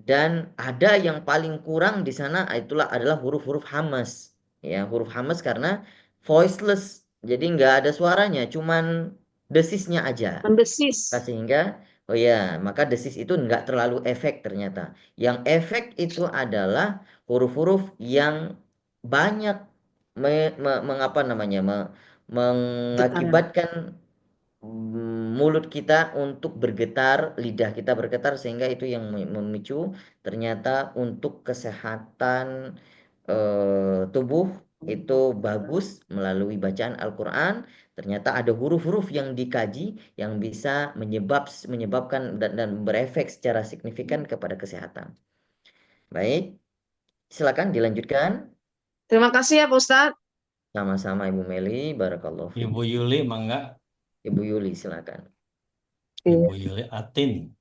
S1: Dan ada yang paling kurang di sana adalah huruf-huruf hamas. Ya, huruf hamas karena voiceless. Jadi nggak ada suaranya, cuman desisnya aja.
S7: Mendesis.
S1: Sehingga Oh ya, maka desis itu nggak terlalu efek ternyata. Yang efek itu adalah huruf-huruf yang banyak mengapa namanya
S7: Getaran.
S1: mengakibatkan mulut kita untuk bergetar, lidah kita bergetar sehingga itu yang memicu ternyata untuk kesehatan tubuh itu bagus melalui bacaan Al-Quran. Ternyata ada huruf-huruf yang dikaji yang bisa menyebabkan dan berefek secara signifikan kepada kesehatan. Baik, silakan dilanjutkan.
S7: Terima kasih ya Pak Ustadz.
S1: Sama-sama Ibu Meli, barakallahu fiik.
S2: Ibu Yuli mangga.
S1: Ibu Yuli silakan.
S2: Ibu Yuli Atin.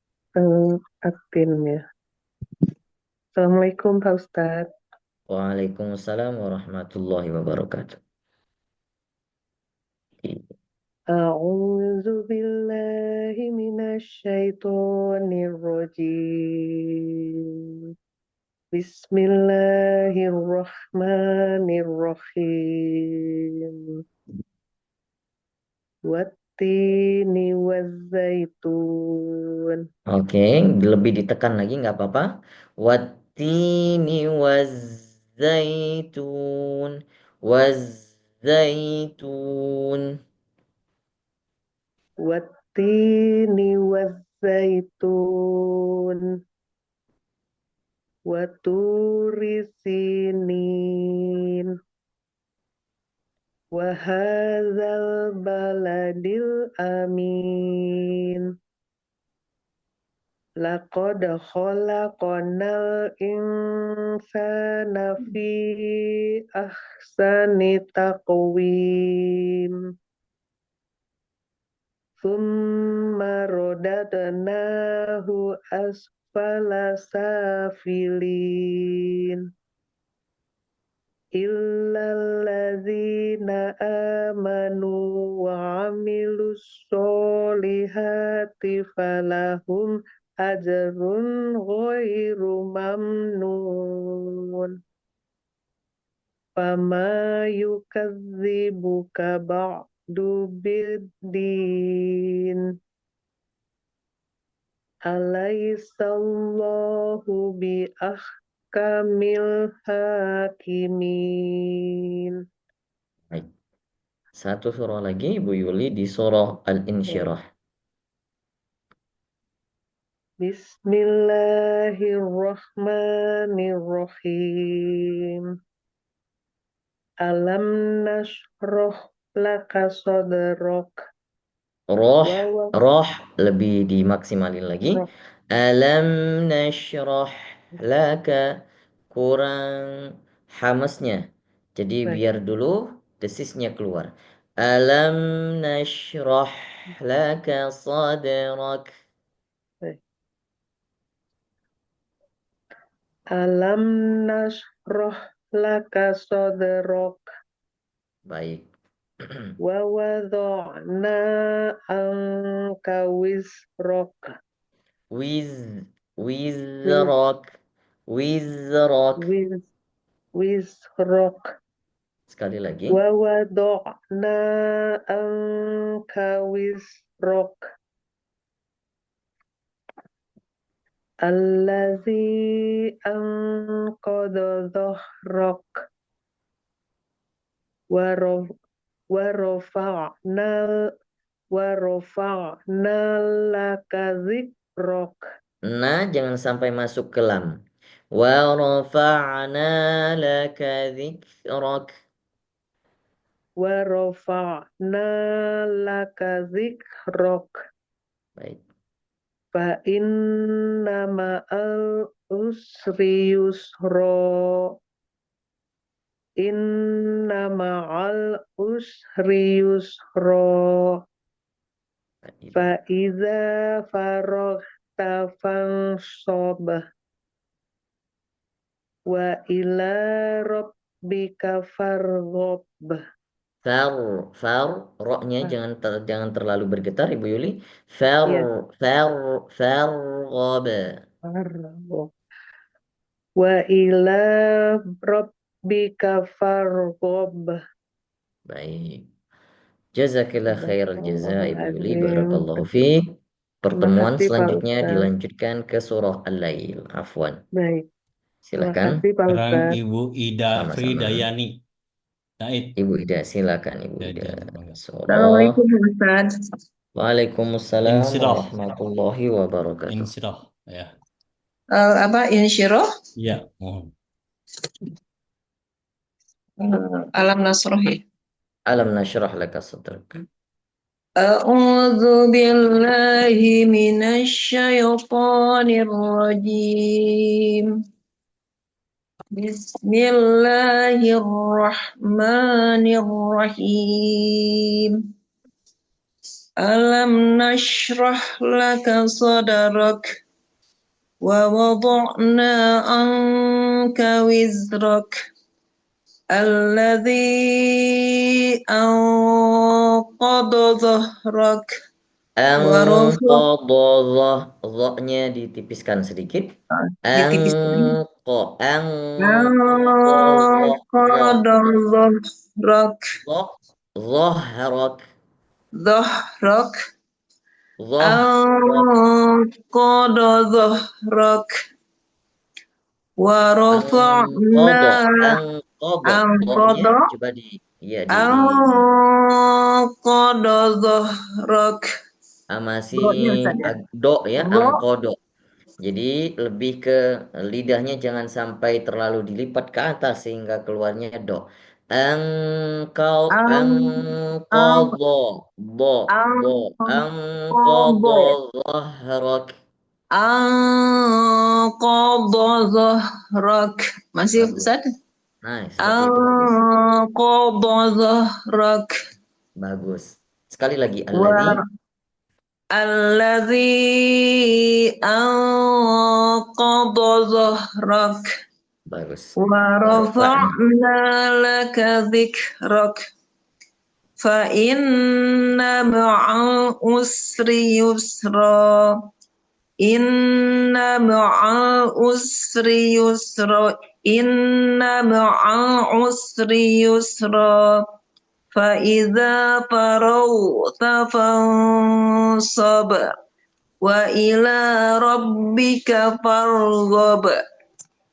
S8: Atin ya. Assalamualaikum Pak Ustadz.
S1: Waalaikumsalam warahmatullahi wabarakatuh.
S8: A'udzu billahi minasyaitonir rajim. Bismillahirrahmanirrahim. Wattini wazzaitun.
S1: Oke, lebih ditekan lagi nggak apa-apa. Wattini wazzaitun, wazzaitun.
S8: Wattini wazzaitun. Waturi sinin. Wahadzal baladil amin. Laqad khalaqnal insana fi ahsani taqwim. Tsumma radadnahu asfala safilin. Illalladzina amanu wa amilus solihati falahum ajrun ghairu mamnun. Fama yukadzibuka ba'du biddin. Alaisallahu bi kamil hakimin.
S1: Baik. Satu surah lagi Ibu Yuli di surah Al-Insyirah.
S8: Bismillahirrahmanirrahim. Alam nashrah laka sadrak.
S1: Roh lebih dimaksimalin lagi.
S8: Roh.
S1: Alam nashrah laka, kurang hamasnya. Jadi
S8: Baik.
S1: biar dulu desisnya keluar. Alam nashrah laka sadrak.
S8: Baik. Alam nashrah laka sadrak.
S1: Baik.
S8: Wa wada'na anka wizrak.
S1: Wizrak.
S8: Wizrak.
S1: Sekali lagi.
S8: Wa wada'na anka wizrak. Allazi anqadha dhahrak. Wa rafa'na laka dzikrak.
S1: Nah, jangan sampai masuk ke lam. Wa rafa'na laka dzikrak.
S8: Wa rafa'na laka dzikrak.
S1: Baik.
S8: Fa inna ma'al usri yusra. Inna ma'al usri yusra. Fa iza faraghta fansab. Wa ila rabbika farghab.
S1: Roknya jangan terlalu bergetar Ibu Yuli.
S8: Iya.
S1: Farghab.
S8: Wa ila rabbika farghab.
S1: Baik. Jazakillah khairal jaza Ibu Yuli.
S8: Astagfirullahaladzim.
S1: Barakallahu fiik. Pertemuan
S8: kasih Pak
S1: selanjutnya
S8: Ustadz.
S1: dilanjutkan ke surah Al-Lail. Afwan.
S8: Baik, terima
S1: Silakan.
S8: kasih Pak
S2: Sekarang
S8: Ustadz.
S2: Ibu Ida
S1: Sama-sama.
S2: Fridayani. Naid.
S1: Ibu Ida, silakan Ibu Ida.
S2: Jadi, bangga.
S1: Surah.
S8: Assalamualaikum Ustadz.
S1: Waalaikumsalam
S2: Insyirah.
S1: warahmatullahi wabarakatuh.
S2: Insyirah. Ya.
S7: Apa insyirah?
S2: Iya, mohon.
S7: Alam nasrohi.
S1: Alam nashrah laka sadrak.
S7: A'udzu billahi minasy syaithanir rajim. Bismillahirrahmanirrahim. Alam nashrah laka sadrak wa wada'na anka wizrak alladzi anqadha dhahrak wa rafa'na
S1: Nya ditipiskan sedikit.
S7: ditipiskan
S1: Anqadha
S7: dhahrak
S1: dhahrak
S7: dhahrak
S1: dhahrak
S7: anqadha dhahrak wa rafa'na
S1: Anqadha coba
S7: anqadha dhahrak
S1: masih
S7: Doknya Ustaz ya.
S1: do ya,
S7: Dok.
S1: anqadha. Jadi lebih ke lidahnya jangan sampai terlalu dilipat ke atas sehingga keluarnya do. Anqadha dhahrak.
S7: Anqadha dhahrak. Masih
S1: Bagus.
S7: Ustaz?
S1: Nah, seperti itu bagus.
S7: Anqadha dhahrak.
S1: Bagus. Sekali lagi alladzi
S7: Alladzi anqadha dhahrak.
S1: bagus.
S7: Wa rafa'na laka dhikrak. Fa inna ma'al usri yusra. Inna ma'al usri yusra. Inna ma'al usri yusra. فإذا فرغت فانصب وإلى ربك فارغب.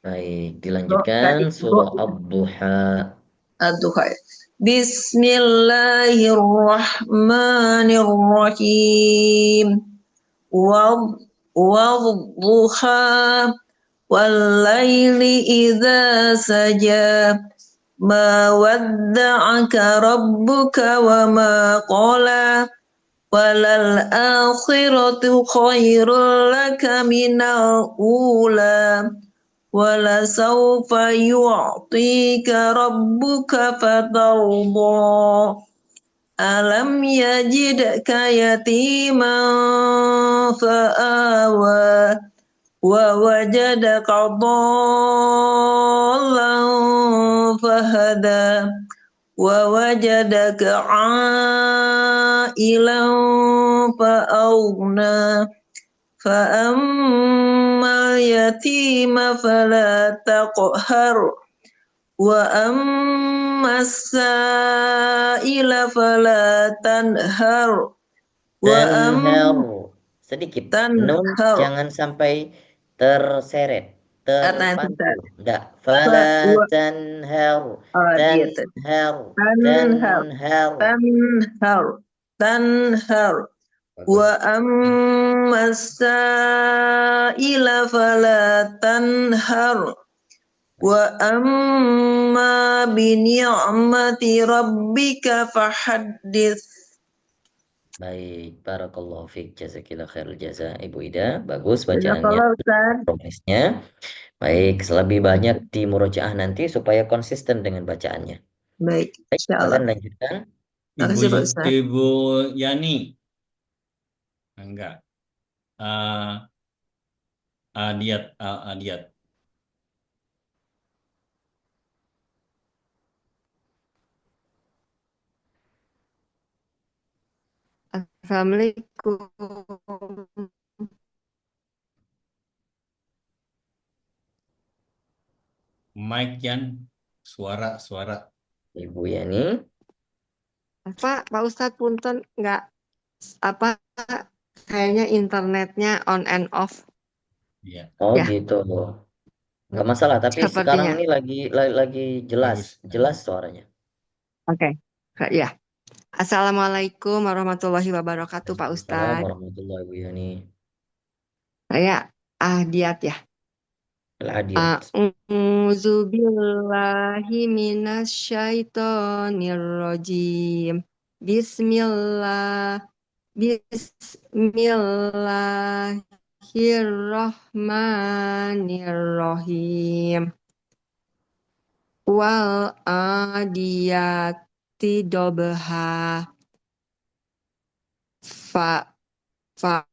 S1: Baik, dilanjutkan surah Ad-Duha.
S7: Ad-Duha. Bismillahirrahmanirrahim. Wadduha wal-laili idza saja. Ma wadda'aka rabbuka wa ma qala walal akhiratu khairul laka minal ula wala sawfa yu'tika rabbuka fatarda alam yajidka yatiman fa'awa wa wajadaka dhallan fahada wa wajadaka ailan fa'aghna fa ammal yatima fala taqhar wa ammas sa'ila fala tanhar wa
S1: sedikit
S7: tanhar.
S1: nun jangan sampai terseret terpantul. Enggak. Fala tanhar.
S7: Tanhar. Wa ammas sa'ila fala tanhar. Wa amma bi ni'mati rabbika fahaddits.
S1: Baik, barakallahu fiik, jazakillah khairul jaza Ibu Ida. Bagus bacaannya, progresnya. Baik, lebih banyak di murojaah nanti supaya konsisten dengan bacaannya.
S7: Baik,
S1: insyaallah. Lanjutkan.
S2: Ibu Yani. Enggak. Adiat.
S6: Assalamualaikum.
S2: Mike Yan, suara.
S1: Ibu Yani.
S6: Pak Ustadz punten nggak apa Kayaknya internetnya on and off
S2: Iya,
S1: Oh
S6: ya,
S1: gitu. Nggak masalah, tapi sekarang
S6: sepertinya.
S1: ini lagi jelas,
S2: bagus.
S1: jelas suaranya.
S6: Oke. Ya. Assalamualaikum warahmatullahi wabarakatuh, Pak
S1: Waalaikumsalam
S6: Ustadz.
S1: warahmatullahi wabarakatuh.
S6: Saya Ahdiat ya.
S1: Al-Adiyat.
S6: A'udzu billahi minasyaitonir rajim. Bismillah. Bismillahirrahmanirrahim. Wal adiyati dobha. Fa fa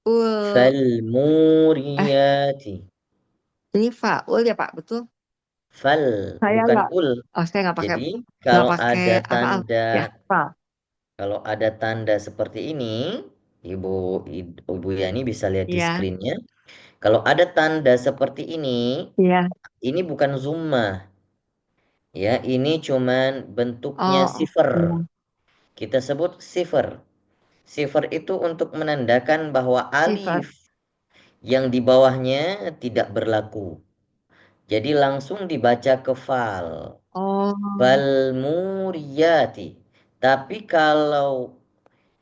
S6: ul
S1: Falmuriyati.
S6: ini faul ya Pak, betul?
S1: Fal,
S6: Saya
S1: bukan
S6: nggak,
S1: ul.
S6: saya
S1: Jadi
S6: nggak
S1: kalau
S6: pakai
S1: ada
S6: apa
S1: tanda,
S6: ya, fal.
S1: kalau ada tanda seperti ini, Ibu Yani bisa lihat di
S6: Iya,
S1: screen-nya. Kalau ada tanda seperti
S6: iya.
S1: ini bukan zummah, ya, ini cuman bentuknya
S6: Oh,
S1: sifar.
S6: iya.
S1: Kita sebut sifar. Sifar itu untuk menandakan bahwa
S6: Sifat.
S1: alif yang di bawahnya tidak berlaku. Jadi langsung dibaca ke fal.
S6: Oh,
S1: Falmuriyati. Tapi kalau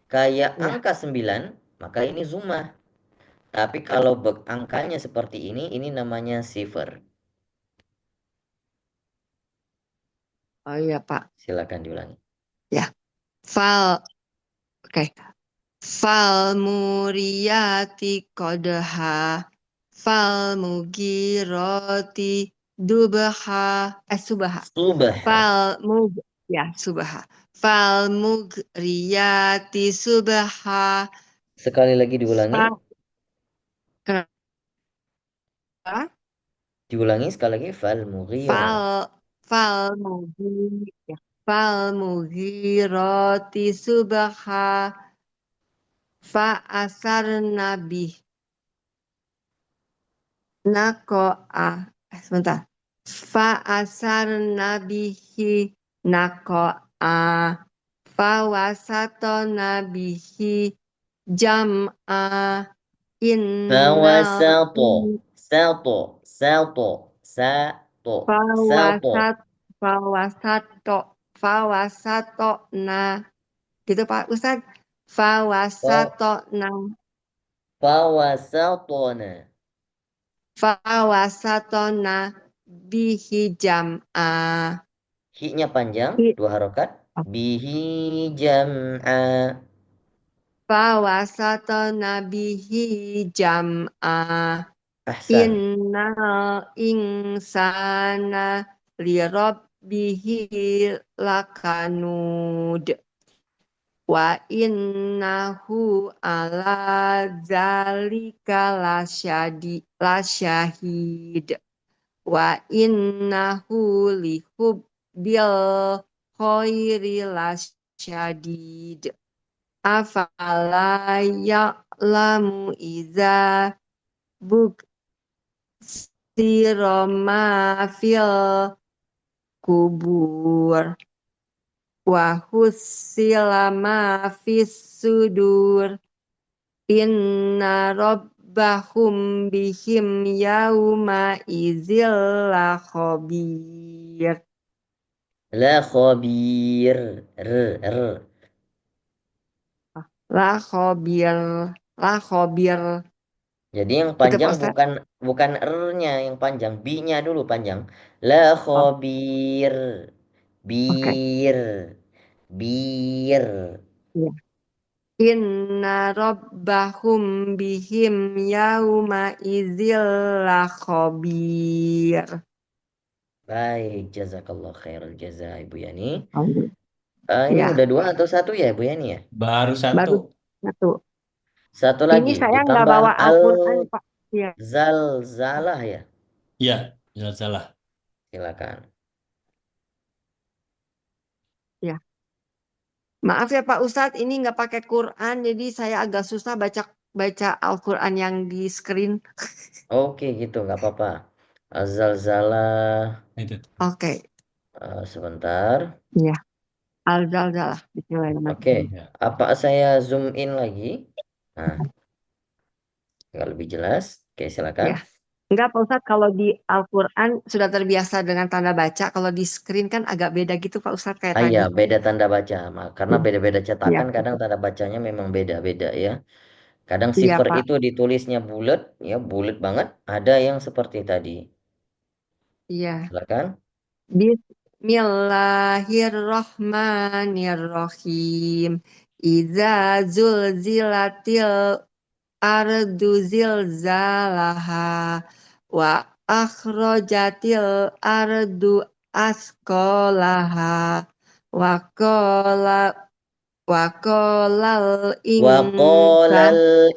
S1: kayak
S6: iya.
S1: angka 9, maka ini zumah. Tapi kalau angkanya seperti ini namanya sifar.
S6: Oh iya Pak.
S1: Silakan diulangi.
S6: Ya, fal. Oke. Fal muriyati qadha. Fal mugiroti dubha. Subaha.
S1: Subah.
S6: Fal mug. Ya, subaha. Fal mugriyati subaha.
S1: Sekali lagi diulangi.
S6: Fa. Kenapa?
S1: Diulangi sekali lagi. Falmughirah.
S6: Fal mugi ya. Fal mugiroti subaha. Fa asar nabi nakoa. Sebentar. Fa asar nabihi nakoa. Fa wasato nabihi jam'a. Innal
S1: Fawasato. Sato. Sato. Sato. Sato.
S6: fawasat fawasato fawasato na gitu Pak Ustadz. Fawasato na
S1: Fawasatona.
S6: fawasato na bihi jam'a.
S1: Hi-nya panjang,
S6: Hi-
S1: 2 harokat. Bihi jam'a.
S6: Fawasato na bihi jam'a.
S1: Ahsan.
S6: Innal insana lirabbihi lakanud. Wa innahu ala zalika lasyahid. Wa innahu lihubbil khairi lasyadid. Afala ya'lamu iza buksira ma fil kubur. Wa hussila ma fis sudur. Inna rabbahum bihim yauma izil la khabir.
S1: La khabir. R.
S6: La khabir. La khabir.
S1: Jadi yang
S6: Itu Pak
S1: panjang
S6: Ustaz.
S1: bukan R-nya yang panjang, B-nya dulu panjang. La
S6: Oh,
S1: khabir.
S6: oke.
S1: Bir. Bir.
S6: Iya. Inna rabbahum bihim yauma izil la khabir.
S1: Baik, jazakallah khairul jaza Ibu Yani. Ini
S6: Ya,
S1: udah 2 atau 1 ya Ibu Yani ya?
S2: Baru
S6: baru
S2: satu.
S6: satu.
S1: Satu
S6: Ini
S1: lagi,
S6: saya nggak
S1: ditambah
S6: bawa Al-Quran, Pak. Ya,
S1: al-zalzalah ya.
S2: Iya, salah.
S1: Silakan.
S6: ya. Maaf ya Pak Ustadz, ini nggak pakai Quran, jadi saya agak susah baca Al-Quran yang di screen.
S1: Oke gitu, nggak apa-apa. Az-zalzalah.
S2: Itu.
S6: Oke,
S1: Sebentar.
S6: ya. Al-Zalzalah. Bismillahirrahmanirrahim.
S1: Oke,
S2: Ya.
S1: apa saya zoom in lagi? Nah, agak lebih jelas. Oke, silakan.
S6: Ya. Enggak, Pak Ustadz, kalau di Al-Quran sudah terbiasa dengan tanda baca, kalau di screen kan agak beda gitu Pak Ustadz kayak
S1: Ah
S6: tadi.
S1: iya, beda tanda baca. Karena beda-beda
S6: Iya,
S1: cetakan, kadang tanda bacanya memang beda-beda ya. Kadang
S6: iya
S1: sifar
S6: Pak.
S1: itu ditulisnya bulat, ya bulat banget. Ada yang seperti tadi.
S6: Iya.
S1: Silakan.
S6: Bismillahirrahmanirrahim. Iza zulzilatil ardu zilzalaha wa akhrajatil ardu asqalaha wa qolal
S1: Waqalal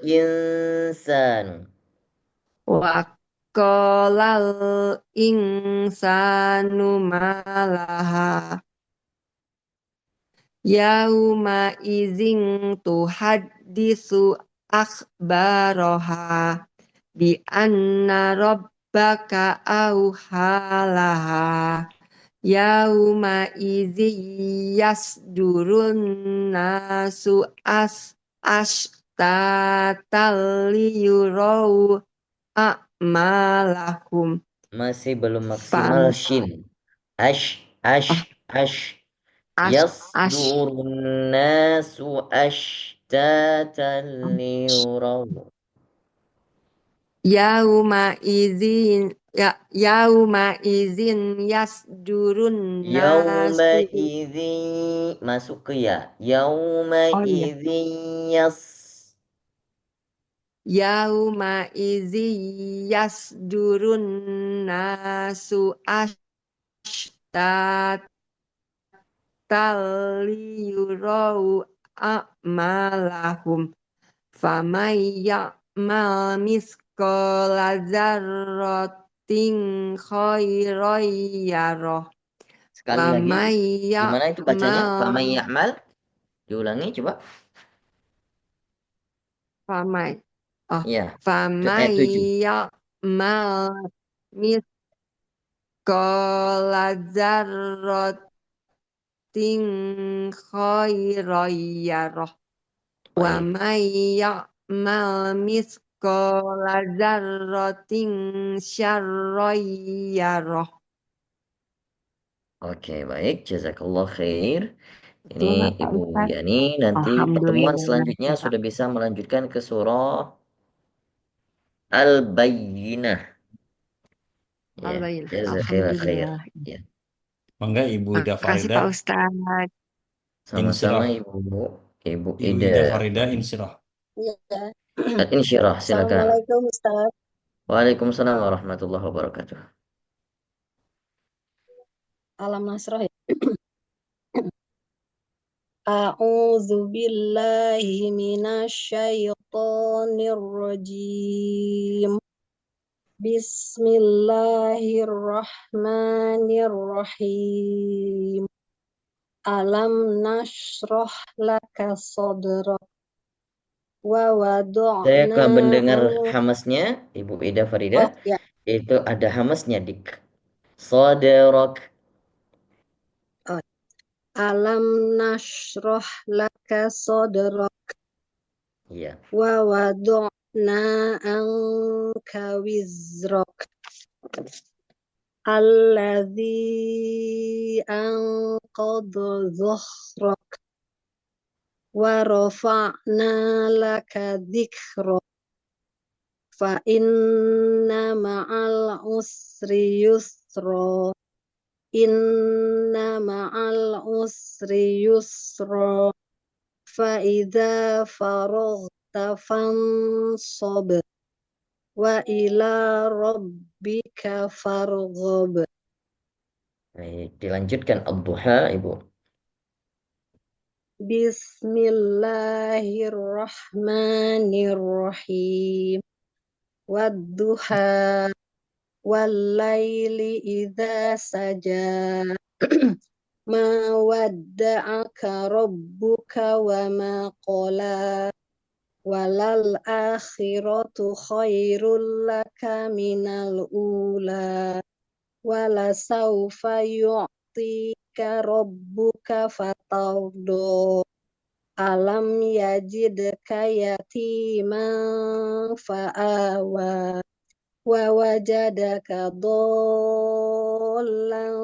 S1: insanu.
S6: wa qolal insanu malaha yauma izin tuhaddisu akhbaroha bi anna rabbaka auhalaha yauma izi yasdurun nasu ashtatal liyurau a'malahum
S1: Masih belum maksimal
S6: fan
S1: shin. Ash, ash, ash.
S6: ash ash
S1: Yasdurun nasu ashtatan liyuraw.
S6: yauma izin yasdurun
S1: Yauma
S6: nasu
S1: idzi masuk ke ya. Yauma
S6: oh iya
S1: idzi yas.
S6: yauma izi yasdurun nasu ashtatan liyurau a'malahum faman ya'mal misqala dzarratin khairan yarah
S1: Sekali
S6: wa
S1: lagi.
S6: may
S1: Gimana itu bacanya? Faman
S6: ya'mal
S1: ya'mal. Diulangi coba.
S6: famay oh
S1: Ya.
S6: famay
S1: Ayat 7.
S6: ya'mal misqala dzarratin khairan yarah wa
S1: Baik.
S6: may ya'mal misqala dzarratin syarran yarah.
S1: Oke, baik. Jazakallah khair. Ini
S6: Betul nggak Pak
S1: Ibu
S6: Ustadz?
S1: Yani. Nanti pertemuan
S6: Alhamdulillah.
S1: selanjutnya sudah bisa melanjutkan ke surah Al-Bayyinah. Ya,
S6: Alhamdulillah.
S1: jazakallah khair.
S6: Alhamdulillah.
S1: Ya.
S2: Mangga Ibu Ida
S6: Makasih Pak
S2: Farida
S6: Ustadz.
S1: Sama-sama
S2: insyirah.
S1: Ibu. Ibu
S2: Ibu
S1: Ida.
S2: Ida Farida insyirah.
S9: Iya.
S1: Insyirah, silakan.
S9: Assalamualaikum Ustaz.
S1: Waalaikumsalam warahmatullahi wabarakatuh.
S9: Alam Nasrah ya. A'udzu billahi minasyaitonir rajim. Bismillahirrahmanirrahim. Alam nashrah laka sadrak wa
S1: Saya
S9: wada'na
S1: akan mendengar hamasnya, Ibu Ida Farida.
S9: Oh ya.
S1: Itu ada hamasnya di Sadrak.
S9: Alam nashrah laka sadrak
S1: Iya.
S9: wa wada'na anka wizrak alladzi anqadha dhahrak wa rafa'na laka dhikrak fa inna ma'al usri yusra inna ma'al usri yusra fa idza faraghta fansab wa ila rabbika farghab.
S1: Baik, dilanjutkan Ad-Duha, Ibu.
S9: Bismillahirrahmanirrahim. Wadduha wallaili idza saja. Ma wadda'aka rabbuka wa ma qala. Walal akhiratu khairul laka minal ula. Wala saufa yu'ti ya'tika rabbuka fatawdo. Alam yajidka yatiman fa'awa. Wa wajadaka dhallan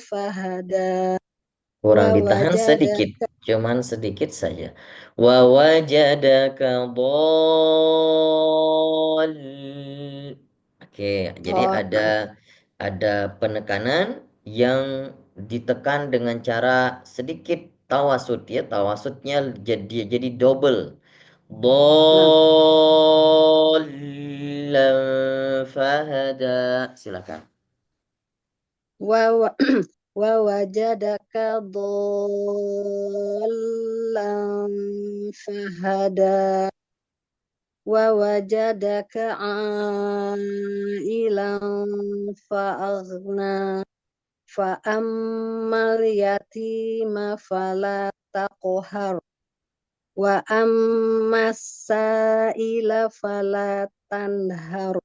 S9: fahada.
S1: Kurang
S9: Wa
S1: ditahan sedikit,
S9: wajadaka
S1: cuman sedikit saja. Wa wajadaka dhall. Oke, jadi ada penekanan yang ditekan dengan cara sedikit tawasud ya. Tawasudnya jadi double. Dhallan fahada. Silakan.
S9: wa wajadaka dhallan fahada. Wa wajadaka ailan fa'aghna. Fa'ammal yatima fala taqhar. Wa ammas sa'ila fala tanhar.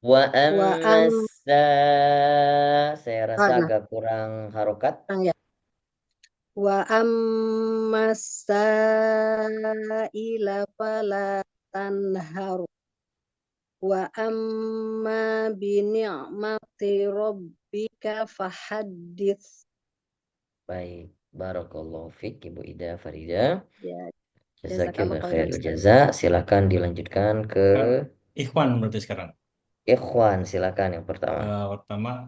S1: Wa
S9: Wa am
S1: ammasa, saya rasa
S9: nah,
S1: agak kurang harokat.
S9: ya. Wa ammas sa'ila fala tanhar. Wa amma bi ni'mati rabbika fahaddits.
S1: Baik, barakallahu fiik Ibu Ida Farida.
S9: Ya,
S1: Jazakillah
S9: jazakallah khairan
S1: khairul
S9: Ustaz.
S1: jaza. Silakan dilanjutkan ke
S2: Ikhwan berarti sekarang.
S1: Ikhwan, silakan yang pertama.
S2: Pertama